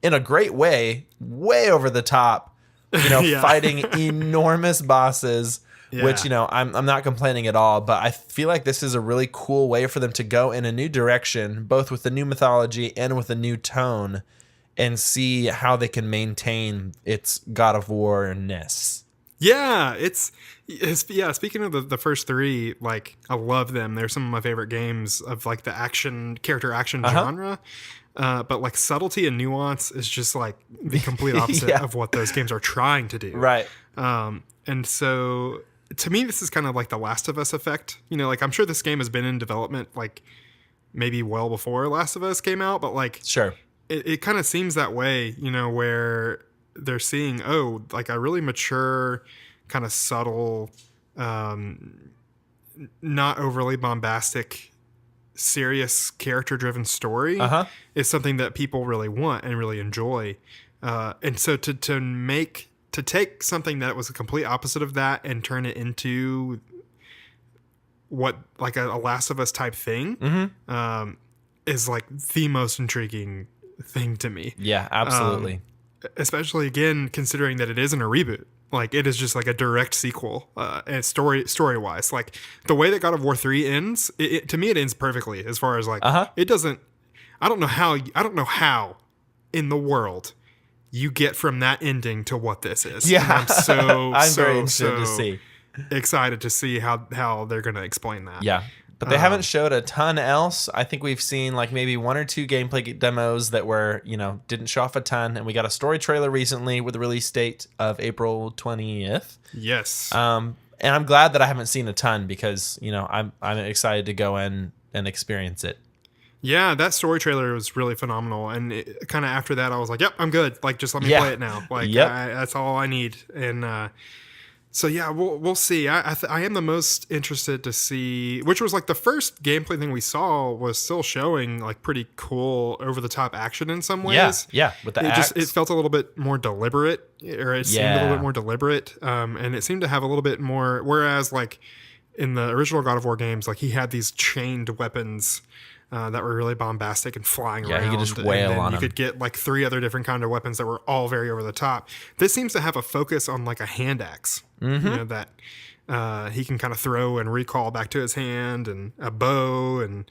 in a great way over the top, you know, fighting enormous bosses, which, you know, I'm not complaining at all, but I feel like this is a really cool way for them to go in a new direction, both with the new mythology and with a new tone, and see how they can maintain its God of War-ness. Yeah, it's speaking of the first three, like, I love them. They're some of my favorite games of like the character action genre. But like subtlety and nuance is just like the complete opposite of what those games are trying to do. Right. And so to me, this is kind of like the Last of Us effect. You know, like, I'm sure this game has been in development like maybe well before Last of Us came out, but like, sure, it kind of seems that way, you know, where they're seeing, like a really mature, kind of subtle, not overly bombastic, serious character-driven story is something that people really want and really enjoy. And so to take something that was a complete opposite of that and turn it into what, like a Last of Us type thing, is like the most intriguing thing to me. Yeah, absolutely. Especially, again, considering that it isn't a reboot. Like, it is just like a direct sequel, and story-wise. Like, the way that God of War 3 ends, to me, it ends perfectly as far as, like, it doesn't... I don't know how in the world you get from that ending to what this is. Yeah. And I'm very interested to see. Excited to see how they're going to explain that. Yeah. But they haven't showed a ton else. I think we've seen like maybe one or two gameplay demos that were, you know, didn't show off a ton. And we got a story trailer recently with a release date of April 20th. Yes. And I'm glad that I haven't seen a ton because, you know, I'm excited to go in and experience it. Yeah, that story trailer was really phenomenal. And kind of after that, I was like, yep, I'm good. Like, just let me play it now. Like, that's all I need. And, so yeah, we'll see. I am the most interested to see, which was like the first gameplay thing we saw was still showing like pretty cool over the top action in some ways. Yeah, with the axe. It felt a little bit more deliberate, or it seemed a little bit more deliberate, and it seemed to have a little bit more. Whereas like in the original God of War games, like he had these chained weapons that were really bombastic and flying around. Yeah, you could just wail on them. You could get like 3 other different kind of weapons that were all very over the top. This seems to have a focus on like a hand axe, you know, that he can kind of throw and recall back to his hand, and a bow, and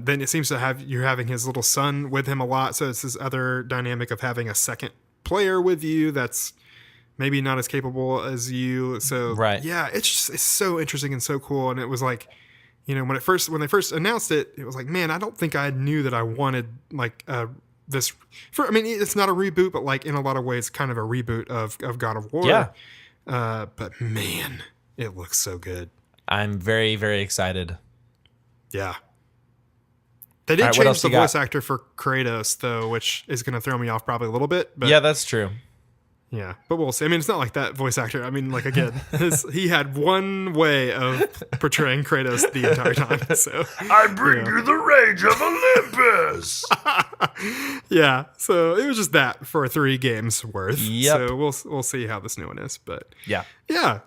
then it seems to have you're having his little son with him a lot. So it's this other dynamic of having a second player with you that's maybe not as capable as you. So yeah, it's so interesting and so cool. And it was like, you know, when they first announced it, it was like, man, I don't think I knew that I wanted like this. I mean, it's not a reboot, but like in a lot of ways, kind of a reboot of God of War. Yeah. But man, it looks so good. I'm very, very excited. Yeah. They did change the voice actor for Kratos though, which is going to throw me off probably a little bit. But yeah, that's true. Yeah, but we'll see. I mean, it's not like that voice actor. I mean, like, again, he had one way of portraying Kratos the entire time. So I bring you the rage of Olympus. yeah, so it was just that for 3 games worth. Yep. So we'll see how this new one is. But Yeah.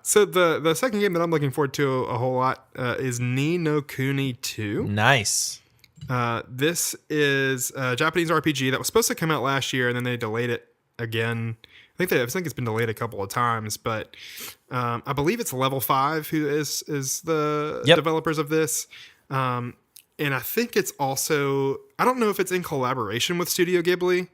So the second game that I'm looking forward to a whole lot is Ni no Kuni 2. Nice. This is a Japanese RPG that was supposed to come out last year, and then they delayed it again. I think it's been delayed a couple of times, but I believe it's Level 5 who is the developers of this. And I think it's also, I don't know if it's in collaboration with Studio Ghibli,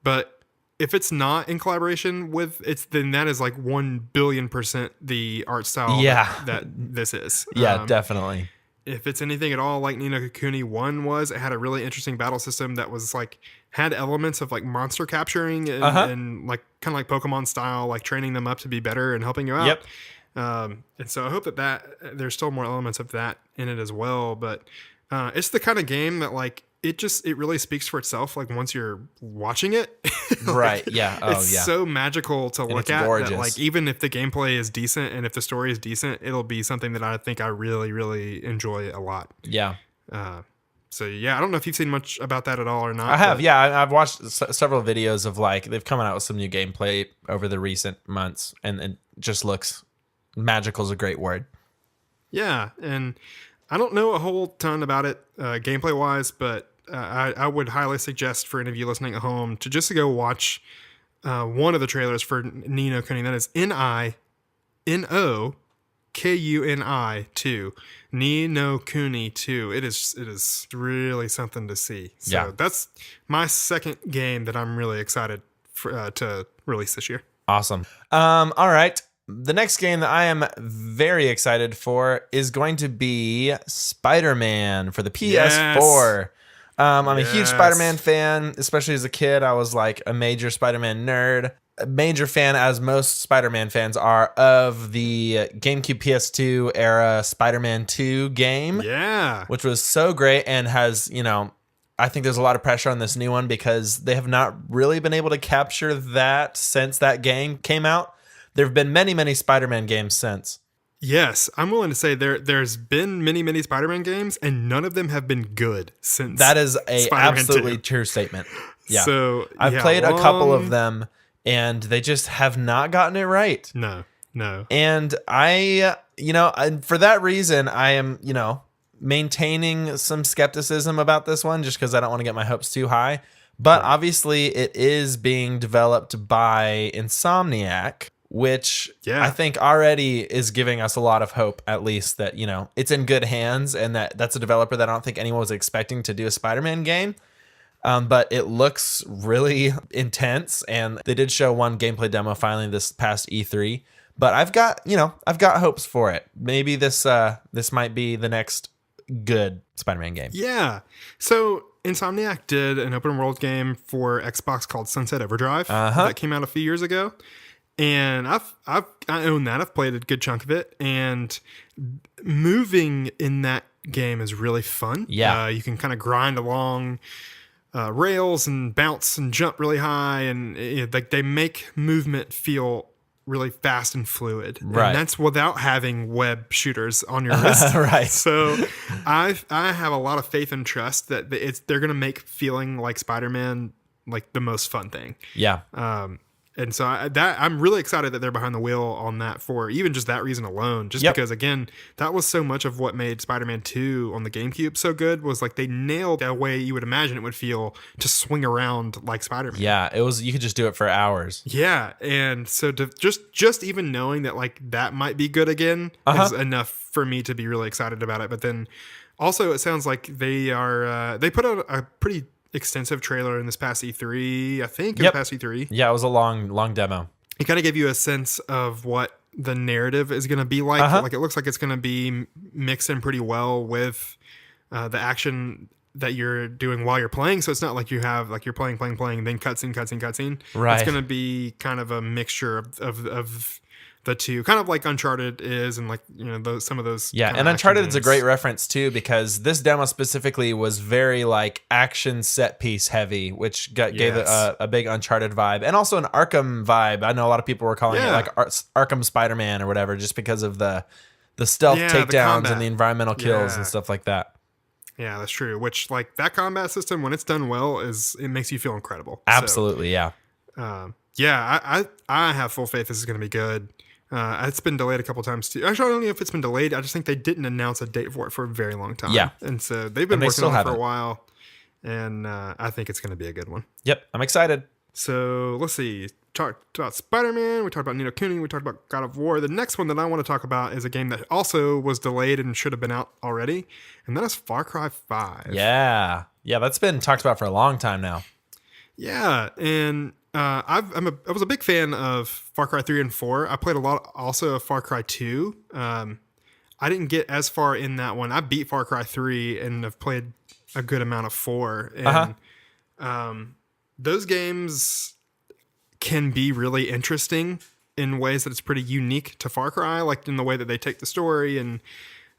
but if it's not in collaboration with then that is like 1 billion% the art style that this is. Yeah, definitely. If it's anything at all like Ni no Kuni 1 was, it had a really interesting battle system that was like, had elements of like monster capturing and like kind of like Pokemon style, like training them up to be better and helping you out. Yep. And so I hope that there's still more elements of that in it as well. But it's the kind of game that like, it really speaks for itself. Like once you're watching it, like, right. Yeah. Oh, it's so magical to look at gorgeous. that like, even if the gameplay is decent and if the story is decent, it'll be something that I think I really, really enjoy a lot. Yeah. So yeah, I don't know if you've seen much about that at all or not. I have. Yeah. I've watched several videos of like, they've come out with some new gameplay over the recent months, and it just looks magical is a great word. Yeah. And I don't know a whole ton about it gameplay wise, but I would highly suggest for any of you listening at home to just go watch one of the trailers for Ni no Kuni. That is NINO KUNI 2. Ni no Kuni 2. It is really something to see. So that's my second game that I'm really excited for, to release this year. Awesome. All right. The next game that I am very excited for is going to be Spider-Man for the PS4. I'm a huge Spider-Man fan, especially as a kid. I was like a major Spider-Man nerd. A major fan, as most Spider-Man fans are, of the GameCube PS2 era Spider-Man 2 game. Yeah. Which was so great and has, I think there's a lot of pressure on this new one because they have not really been able to capture that since that game came out. There have been many, many Spider-Man games since. Yes, I'm willing to say there's been many, many Spider-Man games, and none of them have been good since. That is a Spider-Man absolutely 2. true statement. Yeah. So I've played a couple of them, and they just have not gotten it right. No. And and for that reason, I am, maintaining some skepticism about this one just because I don't want to get my hopes too high. But obviously, it is being developed by Insomniac, which I think already is giving us a lot of hope, at least that, it's in good hands and that's a developer that I don't think anyone was expecting to do a Spider-Man game. But it looks really intense, and they did show one gameplay demo finally this past E3. But I've got hopes for it. Maybe this might be the next good Spider-Man game. Yeah. So Insomniac did an open world game for Xbox called Sunset Overdrive that came out a few years ago. And I own that. I've played a good chunk of it, and moving in that game is really fun. Yeah, you can kind of grind along rails and bounce and jump really high, and like they make movement feel really fast and fluid. Right, and that's without having web shooters on your wrist. Right. So I have a lot of faith and trust that they're gonna make feeling like Spider-Man like the most fun thing. Yeah. And so I'm really excited that they're behind the wheel on that for even just that reason alone. Just because, again, that was so much of what made Spider-Man 2 on the GameCube so good was like they nailed the way you would imagine it would feel to swing around like Spider-Man. Yeah, it was. You could just do it for hours. Yeah, and so to just even knowing that like that might be good again is enough for me to be really excited about it. But then also it sounds like they put out a pretty extensive trailer in this past E3, I think. In the past E3. Yeah, it was a long demo. It kind of gave you a sense of what the narrative is going to be like. Like it looks like it's going to be mixed in pretty well with the action that you're doing while you're playing. So it's not like you have like you're playing, then cutscene. Right. It's going to be kind of a mixture of the two, kind of like Uncharted is, and like, you know, some of those. Yeah, and Uncharted is a great reference too, because this demo specifically was very like action set piece heavy, which gave it a big Uncharted vibe, and also an Arkham vibe. I know a lot of people were calling it like Arkham Spider-Man or whatever, just because of the stealth takedowns and the environmental kills and stuff like that. Yeah, that's true. Which, like, that combat system, when it's done well, it makes you feel incredible. Absolutely, so, I have full faith this is going to be good. It's been delayed a couple times too. Actually, I don't know if it's been delayed. I just think they didn't announce a date for it for a very long time. Yeah. And so they've been working on it for a while. And I think it's going to be a good one. Yep, I'm excited. So let's see. Talked about Spider-Man. We talked about Ni no Kuni. We talked about God of War. The next one that I want to talk about is a game that also was delayed and should have been out already. And that is Far Cry 5. Yeah. Yeah, that's been talked about for a long time now. Yeah, and I was a big fan of Far Cry 3 and 4. I played a lot also of Far Cry 2. I didn't get as far in that one. I beat Far Cry 3 and have played a good amount of 4. And those games can be really interesting in ways that it's pretty unique to Far Cry, like in the way that they take the story and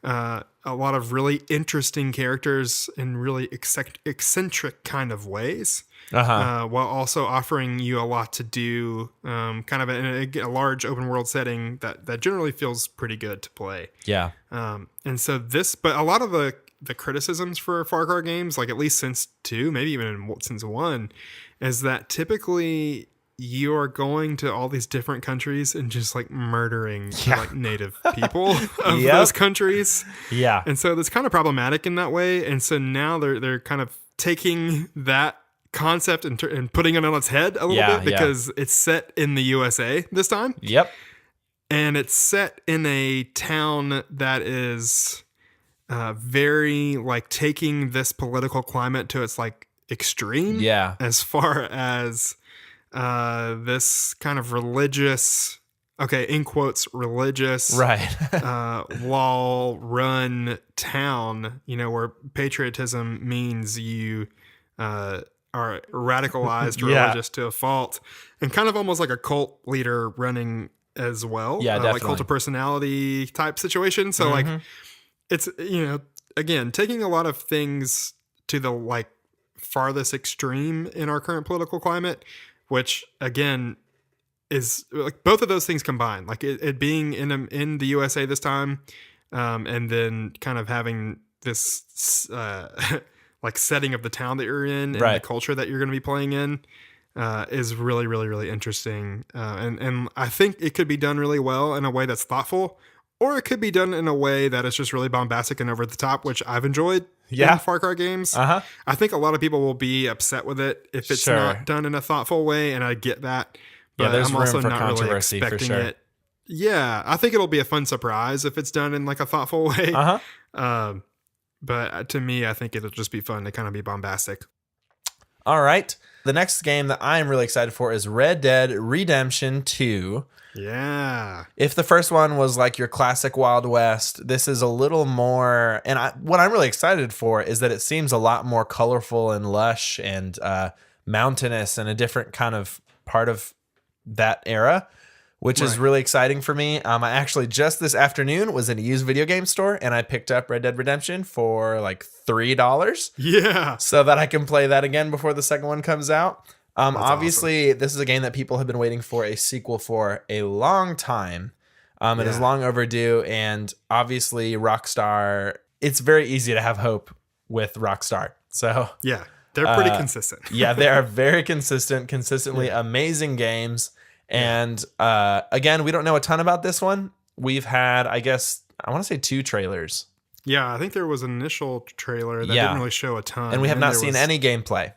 a lot of really interesting characters in really eccentric kind of ways. While also offering you a lot to do, kind of in a large open world setting that generally feels pretty good to play. Yeah. And so but a lot of the criticisms for Far Cry games, like at least since 2, maybe even since 1, is that typically you are going to all these different countries and just like murdering like native people of those countries. Yeah. And so that's kind of problematic in that way. And so now they're kind of taking that concept and putting it on its head a little bit, because it's set in the USA this time. Yep. And it's set in a town that is very like taking this political climate to its like extreme. Yeah. As far as this kind of religious, in quotes, religious, wall-run town, you know, where patriotism means you are radicalized religious to a fault, and kind of almost like a cult leader running as well. Yeah, definitely. Like cult of personality type situation. So like it's, you know, again, taking a lot of things to the like farthest extreme in our current political climate, which again is like both of those things combined, like it being in the USA this time, and then kind of having this like setting of the town that you're in and the culture that you're going to be playing in is really, really, really interesting. And I think it could be done really well in a way that's thoughtful, or it could be done in a way that is just really bombastic and over the top, which I've enjoyed in Far Cry games. I think a lot of people will be upset with it if it's not done in a thoughtful way, and I get that. But there's I'm also room for not really controversy expecting for sure. it. Yeah, I think it'll be a fun surprise if it's done in like a thoughtful way. But to me, I think it'll just be fun to kind of be bombastic. All right. The next game that I'm really excited for is Red Dead Redemption 2. Yeah. If the first one was like your classic Wild West, this is a little more, and what I'm really excited for is that it seems a lot more colorful and lush and mountainous and a different kind of part of that era, which is really exciting for me. I actually just this afternoon was in a used video game store and I picked up Red Dead Redemption for like $3. Yeah. So that I can play that again before the second one comes out. Obviously, this is a game that people have been waiting for a sequel for a long time. It is long overdue. And obviously, Rockstar, it's very easy to have hope with Rockstar. So yeah, they're pretty consistent. Yeah, they are very consistently amazing games. And again, we don't know a ton about this one. We've had, I guess, I want to say 2 trailers. Yeah, I think there was an initial trailer that didn't really show a ton. And we have not seen any gameplay.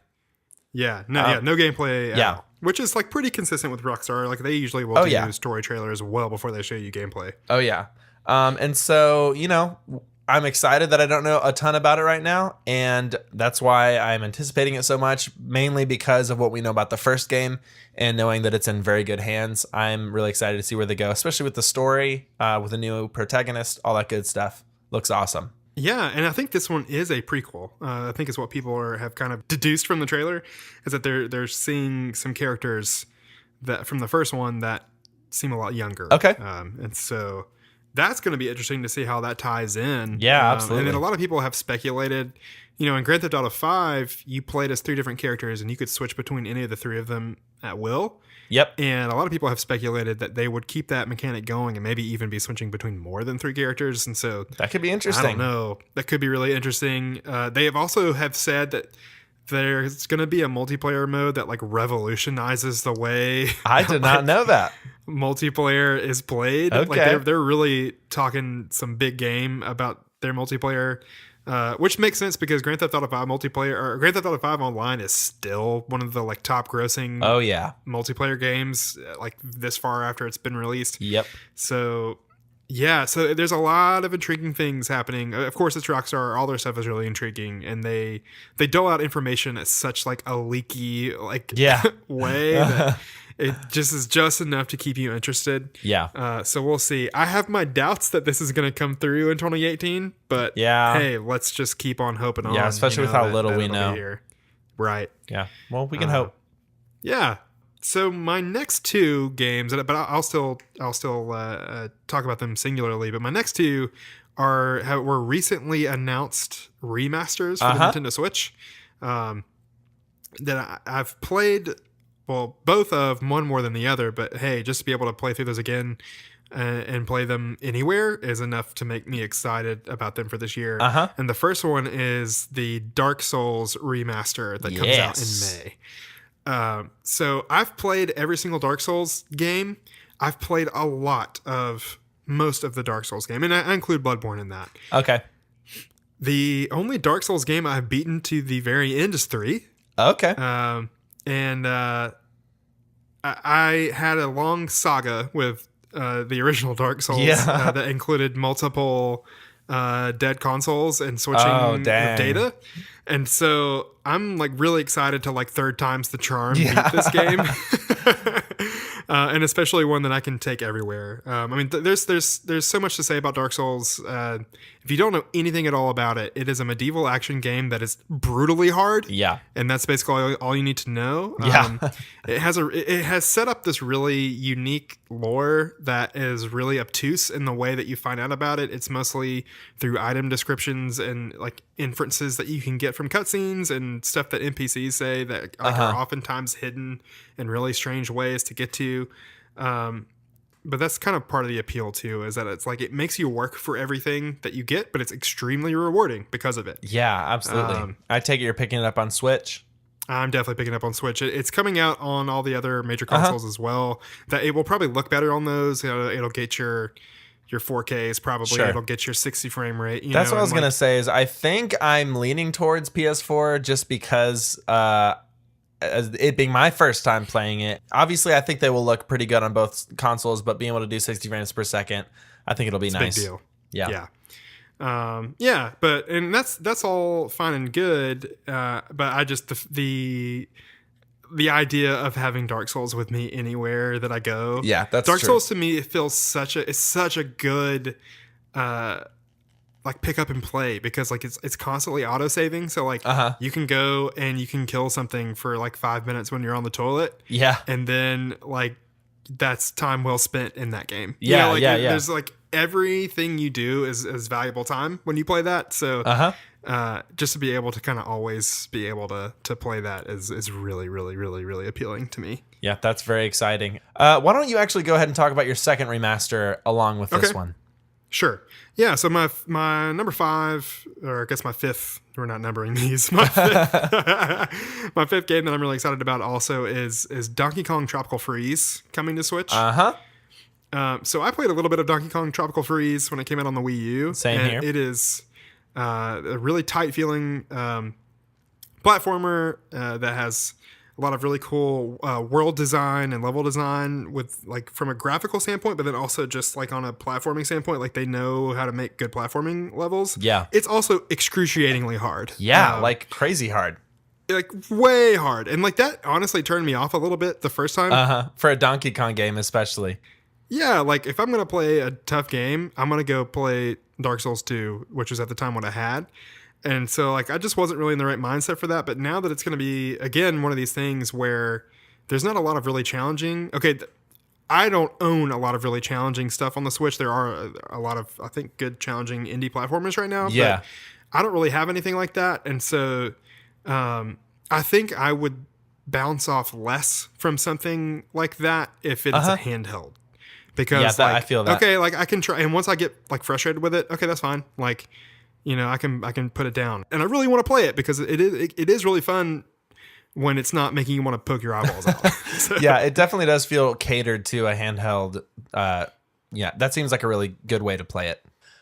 Yeah, no gameplay at all. Which is like pretty consistent with Rockstar. Like they usually will do story trailers well before they show you gameplay. Oh, yeah. And so, you know, I'm excited that I don't know a ton about it right now, and that's why I'm anticipating it so much, mainly because of what we know about the first game and knowing that it's in very good hands. I'm really excited to see where they go, especially with the story, with a new protagonist, all that good stuff. Looks awesome. Yeah, and I think this one is a prequel. I think is what people have kind of deduced from the trailer, is that they're seeing some characters that from the first one that seem a lot younger. Okay. And so that's going to be interesting to see how that ties in. Yeah, absolutely. And then a lot of people have speculated, in Grand Theft Auto 5, you played as 3 different characters and you could switch between any of the 3 of them at will. Yep. And a lot of people have speculated that they would keep that mechanic going and maybe even be switching between more than 3 characters. And so that could be interesting. I don't know. That could be really interesting. They have also have said that there's going to be a multiplayer mode that like revolutionizes the way I did not know that multiplayer is played. Okay. Like they're really talking some big game about their multiplayer. Which makes sense because Grand Theft Auto 5 multiplayer or Grand Theft Auto 5 online is still one of the like top grossing multiplayer games like this far after it's been released. Yep. So so there's a lot of intriguing things happening. Of course, it's Rockstar. All their stuff is really intriguing, and they dole out information at such like a leaky way that it just is just enough to keep you interested. Yeah. So we'll see. I have my doubts that this is going to come through in 2018, but hey, let's just keep on hoping on. Yeah, especially with how little we know. Right. Yeah. Well, we can hope. Yeah. So my next 2 games, but I'll still talk about them singularly. But my next 2 were recently announced remasters for the Nintendo Switch that I've played. Well, both of one more than the other, but hey, just to be able to play through those again and play them anywhere is enough to make me excited about them for this year. And the first one is the Dark Souls remaster that comes out in May. So I've played every single Dark Souls game. I've played a lot of most of the Dark Souls game, and I include Bloodborne in that. Okay. The only Dark Souls game I've beaten to the very end is 3. Okay. And I had a long saga with the original Dark Souls that included multiple dead consoles and switching of data. And so I'm like really excited to like third time's the charm beat this game. And especially one that I can take everywhere. I mean, there's so much to say about Dark Souls. If you don't know anything at all about it, it is a medieval action game that is brutally hard. Yeah, and that's basically all you need to know. Yeah, it has set up this really unique lore that is really obtuse in the way that you find out about it. It's mostly through item descriptions and like inferences that you can get from cutscenes and stuff that NPCs say that are oftentimes hidden in really strange ways to get to. But that's kind of part of the appeal too, is that it's like it makes you work for everything that you get, but it's extremely rewarding because of it. Yeah, absolutely. I take it you're picking it up on Switch. I'm definitely picking it up on Switch. It's coming out on all the other major consoles as well. That it will probably look better on those. It'll get your 4Ks probably. Sure. It'll get your 60 frame rate. That's what I was gonna say. Is I think I'm leaning towards PS4 just because. As it being my first time playing it, obviously I think they will look pretty good on both consoles, but being able to do 60 frames per second, I think it'll be nice. Big deal. Yeah. But that's all fine and good. But I just the idea of having Dark Souls with me anywhere that I go. Yeah, that's Dark true. Souls to me. It feels such a good like pick up and play because like it's constantly auto saving. So like you can go and you can kill something for like 5 minutes when you're on the toilet. Yeah. And then like that's time well spent in that game. Yeah. There's like everything you do is valuable time when you play that. So just to be able to kind of always be able to play that is really, really, really, really appealing to me. Yeah, that's very exciting. Why don't you actually go ahead and talk about your second remaster along with this one? Sure. Yeah, so my number 5, or I guess my 5th, we're not numbering these, my 5th, my 5th game that I'm really excited about also is Donkey Kong Tropical Freeze coming to Switch. So I played a little bit of Donkey Kong Tropical Freeze when it came out on the Wii U. Same here. It is a really tight feeling platformer that has a lot of really cool world design and level design with like from a graphical standpoint, but then also just like on a platforming standpoint, like they know how to make good platforming levels. Yeah. It's also excruciatingly hard. Yeah, like crazy hard. Like way hard. And like that honestly turned me off a little bit the first time. For a Donkey Kong game especially. Yeah, like if I'm going to play a tough game, I'm going to go play Dark Souls 2, which was at the time what I had. And so like I just wasn't really in the right mindset for that, but now that it's going to be again one of these things where there's not a lot of really challenging. Okay, I don't own a lot of really challenging stuff on the Switch. There are a lot of I think good challenging indie platformers right now, Yeah. but I don't really have anything like that. And so I think I would bounce off less from something like that if it's a handheld. Because I feel that. Okay, like I can try, and once I get like frustrated with it, okay, that's fine. Like, I can put it down, and I really want to play it because it is really fun when it's not making you want to poke your eyeballs out. So, Yeah, it definitely does feel catered to a handheld. Yeah, that seems like a really good way to play it.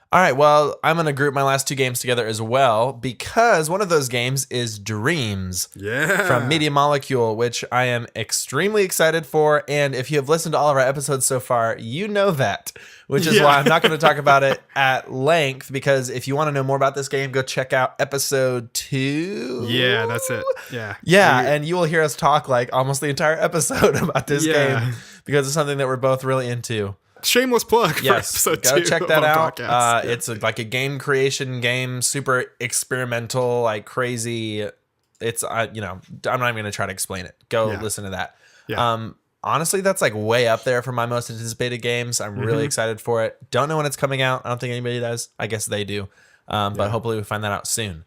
All right, well, I'm going to group my last two games together as well because one of those games is Dreams from Media Molecule, which I am extremely excited for. And if you have listened to all of our episodes so far, you know that, which is why I'm not going to talk about it at length because if you want to know more about this game, go check out episode 2. Yeah, that's it. Yeah. Yeah, and you will hear us talk like almost the entire episode about this game because it's something that we're both really into. Shameless plug for episode 2. Go check that out. Yeah. It's like a game creation game, super experimental, like crazy. It's I'm not even going to try to explain it. Go listen to that. Yeah. Honestly, that's like way up there for my most anticipated games. I'm really excited for it. Don't know when it's coming out. I don't think anybody does. I guess they do. But hopefully we find that out soon.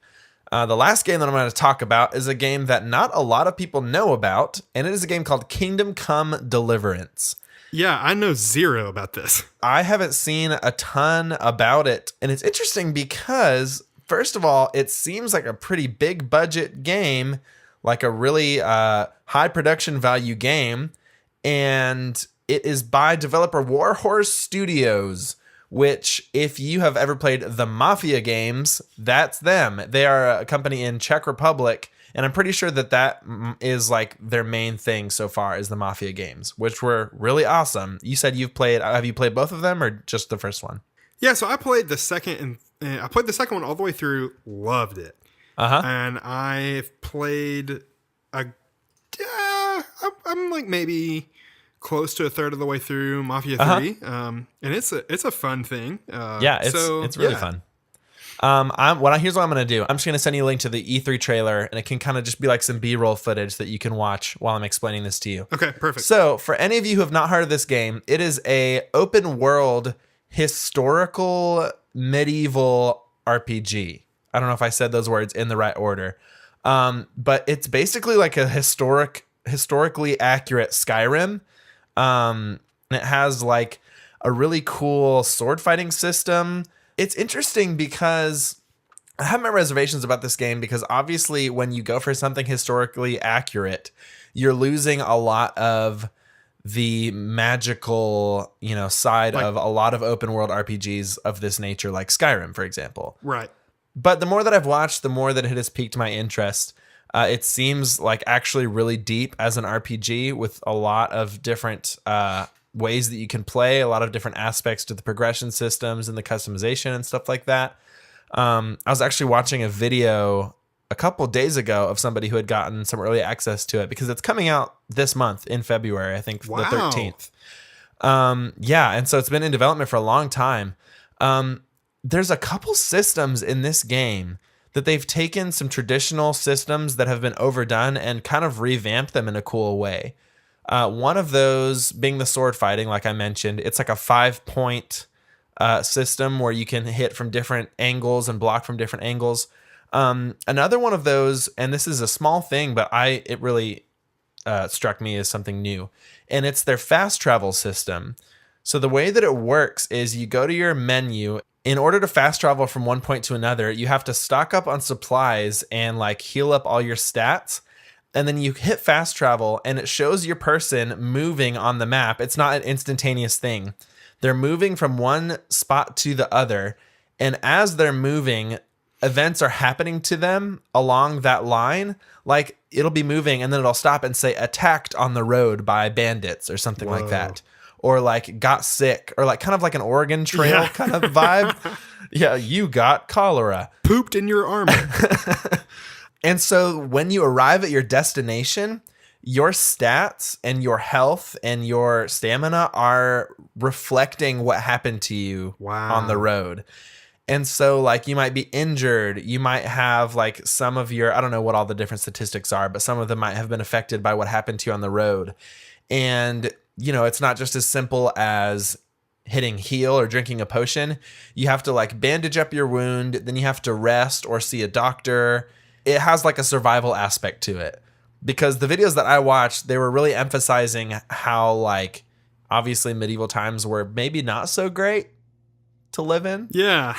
The last game that I'm going to talk about is a game that not a lot of people know about, and it is a game called Kingdom Come Deliverance. Yeah, I know zero about this. I haven't seen a ton about it. And it's interesting because, first of all, it seems like a pretty big budget game, like a really high production value game. And it is by developer Warhorse Studios, which if you have ever played the Mafia games, that's them. They are a company in Czech Republic. And I'm pretty sure that is like their main thing so far is the Mafia games, which were really awesome. You said have you played both of them or just the first one? Yeah, so I played the second and I played the second one all the way through, loved it. And I've played I'm like maybe close to a third of the way through Mafia 3. And it's a fun thing. It's really fun. Here's what I'm going to do. I'm just going to send you a link to the E3 trailer, and it can kind of just be like some B-roll footage that you can watch while I'm explaining this to you. Okay, perfect. So, for any of you who have not heard of this game, it is a open world historical medieval RPG. I don't know if I said those words in the right order. But it's basically like a historically accurate Skyrim. And it has like a really cool sword fighting system. It's interesting because I have my reservations about this game because obviously when you go for something historically accurate, you're losing a lot of the magical, side of a lot of open world RPGs of this nature, like Skyrim, for example. Right. But the more that I've watched, the more that it has piqued my interest. It seems like actually really deep as an RPG with a lot of different ways that you can play, a lot of different aspects to the progression systems and the customization and stuff like that. I was actually watching a video a couple days ago of somebody who had gotten some early access to it because it's coming out this month in February, I think the 13th. And so it's been in development for a long time. There's a couple systems in this game that they've taken some traditional systems that have been overdone and kind of revamped them in a cool way. One of those being the sword fighting, like I mentioned. It's like a 5-point system where you can hit from different angles and block from different angles. Another one of those, and this is a small thing, but it really struck me as something new, and it's their fast travel system. So the way that it works is you go to your menu. In order to fast travel from one point to another, you have to stock up on supplies and like heal up all your stats. And then you hit fast travel and it shows your person moving on the map. It's not an instantaneous thing. They're moving from one spot to the other. And as they're moving, events are happening to them along that line. Like it'll be moving and then it'll stop and say attacked on the road by bandits or something like that. Or like got sick, or like kind of like an Oregon Trail kind of vibe. Yeah, you got cholera. Pooped in your armor. And so when you arrive at your destination, your stats and your health and your stamina are reflecting what happened to you on the road. And so like you might be injured, you might have like some of your, I don't know what all the different statistics are, but some of them might have been affected by what happened to you on the road. And, you know, it's not just as simple as hitting heal or drinking a potion. You have to like bandage up your wound, then you have to rest or see a doctor. It has like a survival aspect to it. Because the videos that I watched, they were really emphasizing how like obviously medieval times were maybe not so great to live in. Yeah.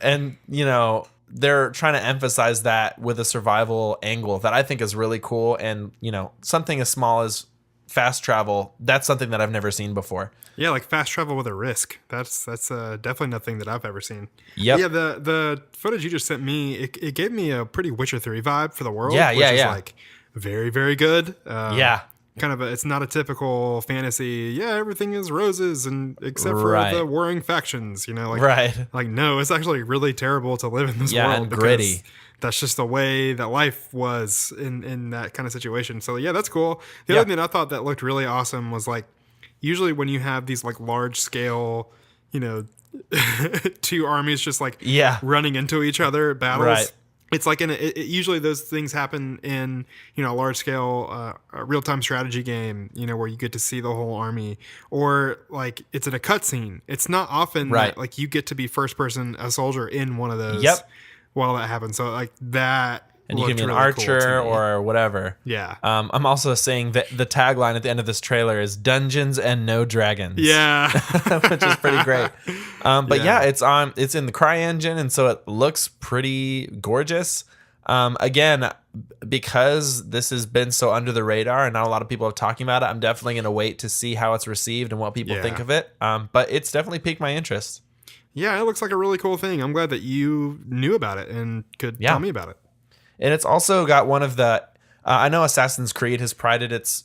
And you know, they're trying to emphasize that with a survival angle that I think is really cool. And you know, something as small as fast travel, that's something that I've never seen before. Yeah, like fast travel with a risk. That's definitely nothing that I've ever seen. Yep. Yeah, the footage you just sent me, it gave me a pretty Witcher 3 vibe for the world. Yeah, which is like very, very good. Yeah. Kind of it's not a typical fantasy. Yeah, everything is roses and except for the warring factions, you know, like like no, it's actually really terrible to live in this world and gritty. That's just the way that life was in that kind of situation. So yeah, that's cool. The other thing I thought that looked really awesome was like usually when you have these like large scale, you know, two armies just like running into each other battles. Right. It's like usually those things happen in, you know, a large scale real time strategy game, you know, where you get to see the whole army, or like it's in a cutscene. It's not often that like you get to be first person a soldier in one of those while that happens. So like that. And you can be an archer or whatever. Yeah. I'm also saying that the tagline at the end of this trailer is Dungeons and No Dragons. Yeah. Which is pretty great. But it's in the CryEngine, and so it looks pretty gorgeous. Again, because this has been so under the radar and not a lot of people are talking about it, I'm definitely going to wait to see how it's received and what people think of it. But it's definitely piqued my interest. Yeah, it looks like a really cool thing. I'm glad that you knew about it and could tell me about it. And it's also got one of the, I know Assassin's Creed has prided its,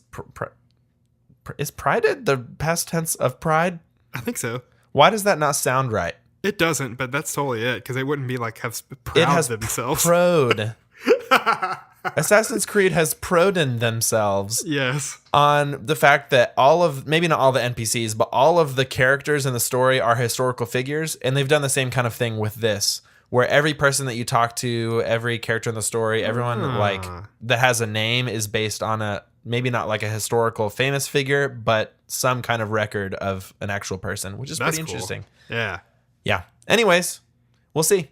is prided the past tense of pride? I think so. Why does that not sound right? It doesn't, but that's totally it, because they wouldn't be like proud of themselves. Prode. Assassin's Creed has proden themselves. Yes. On the fact that maybe not all the NPCs, but all of the characters in the story are historical figures, and they've done the same kind of thing with this. Where every person that you talk to, every character in the story, everyone like that has a name is based on a maybe not like a historical famous figure, but some kind of record of an actual person, which is pretty interesting. Yeah. Yeah. Anyways, we'll see.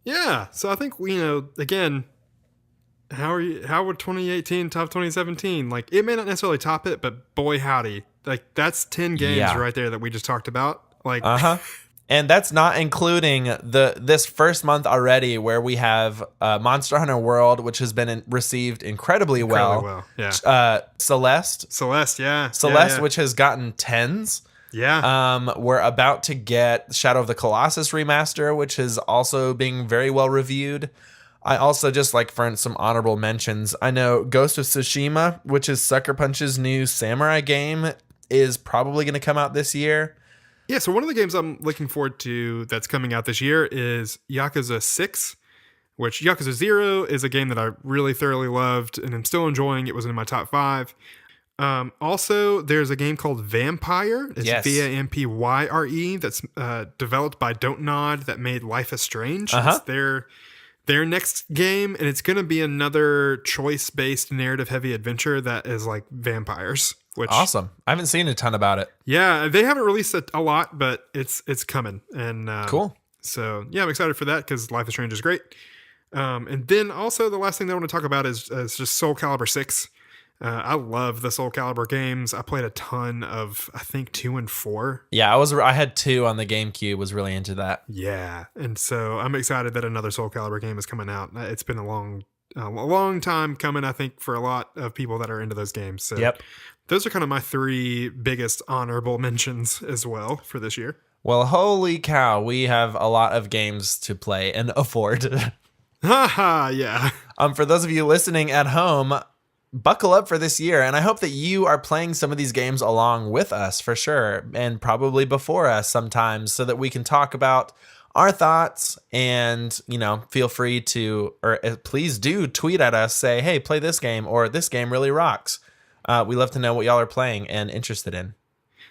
Yeah. So I think again, how would 2018 top 2017? Like it may not necessarily top it, but boy howdy, like that's 10 games right there that we just talked about. Like And that's not including this first month already, where we have Monster Hunter World, which has been received incredibly well. Yeah. Celeste, which has gotten 10s. Yeah. We're about to get Shadow of the Colossus remaster, which is also being very well reviewed. I also just like for some honorable mentions. I know Ghost of Tsushima, which is Sucker Punch's new samurai game, is probably going to come out this year. Yeah, so one of the games I'm looking forward to that's coming out this year is Yakuza 6, which Yakuza 0 is a game that I really thoroughly loved and I'm still enjoying. It was in my top 5. Also, there's a game called Vampire. It's Vampyre that's developed by Don't Nod that made Life is Strange. It's their next game, and it's going to be another choice-based narrative-heavy adventure that is like vampires. Which, awesome. I haven't seen a ton about it. Yeah, they haven't released a lot, but it's coming. And cool. So, yeah, I'm excited for that because Life is Strange is great. And then also the last thing that I want to talk about is just Soul Calibur 6. I love the Soul Calibur games. I played a ton of, I think, 2 and 4. Yeah, I had 2 on the GameCube, was really into that. Yeah, and so I'm excited that another Soul Calibur game is coming out. It's been a long time coming, I think, for a lot of people that are into those games. So those are kind of my 3 biggest honorable mentions as well for this year. Well, holy cow, we have a lot of games to play and afford. Haha, yeah. For those of you listening at home, buckle up for this year, and I hope that you are playing some of these games along with us for sure, and probably before us sometimes, so that we can talk about our thoughts. And, feel free to, or please do tweet at us, say, hey, play this game, or this game really rocks. We love to know what y'all are playing and interested in.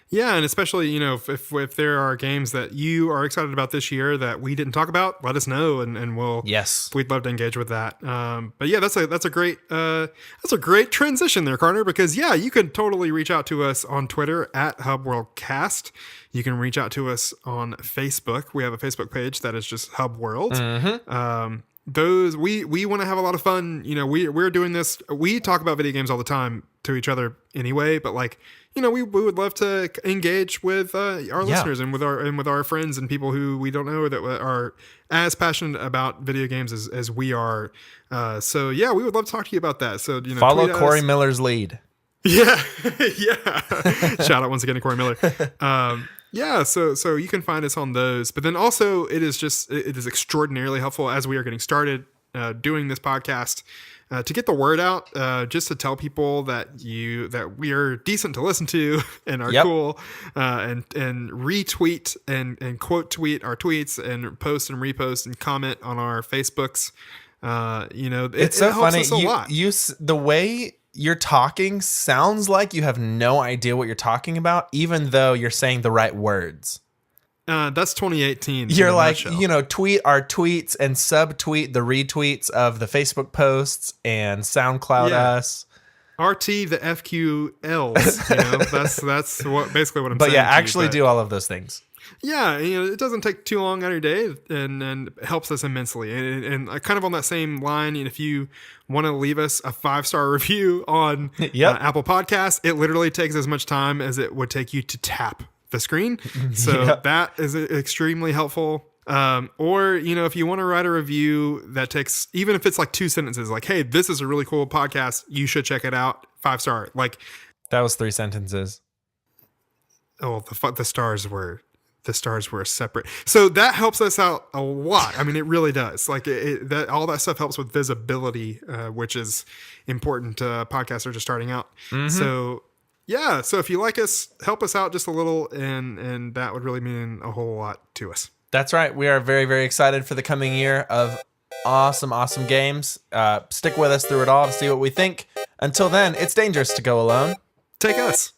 Yeah, and especially, if there are games that you are excited about this year that we didn't talk about, let us know, and we'd love to engage with that. But yeah, that's a great transition there, Carter, because yeah, you can totally reach out to us on Twitter at HubworldCast. You can reach out to us on Facebook. We have a Facebook page that is just Hubworld. Those we want to have a lot of fun. We're doing this. We talk about video games all the time to each other anyway, but we would love to engage with our listeners and with our friends and people who we don't know that are as passionate about video games as we are. So yeah, we would love to talk to you about that. So follow Corey Miller's lead. Yeah, yeah. Shout out once again to Corey Miller. Yeah, so you can find us on those, but then also it is extraordinarily helpful as we are getting started doing this podcast to get the word out, just to tell people that we are decent to listen to and are cool, and retweet and quote tweet our tweets and post and repost and comment on our Facebooks. It's so funny. Us a lot. The way you're talking sounds like you have no idea what you're talking about, even though you're saying the right words. That's 2018. You're like, tweet our tweets and subtweet the retweets of the Facebook posts and SoundCloud us. RT the FQLs. That's basically what I'm saying. But yeah, actually do all of those things. Yeah, it doesn't take too long out of your day, and helps us immensely. And kind of on that same line, if you want to leave us a 5-star review on Apple Podcasts, it literally takes as much time as it would take you to tap the screen. So that is extremely helpful. Or, if you want to write a review that takes, even if it's like 2 sentences, like, hey, this is a really cool podcast, you should check it out, 5-star. Like, that was 3 sentences. Oh, the stars were separate. So that helps us out a lot. I mean, it really does. Like that, all that stuff helps with visibility, which is important to podcasters just starting out. Mm-hmm. So yeah. So if you like us, help us out just a little, and that would really mean a whole lot to us. That's right. We are very, very excited for the coming year of awesome, awesome games. Stick with us through it all to see what we think. Until then, it's dangerous to go alone. Take us.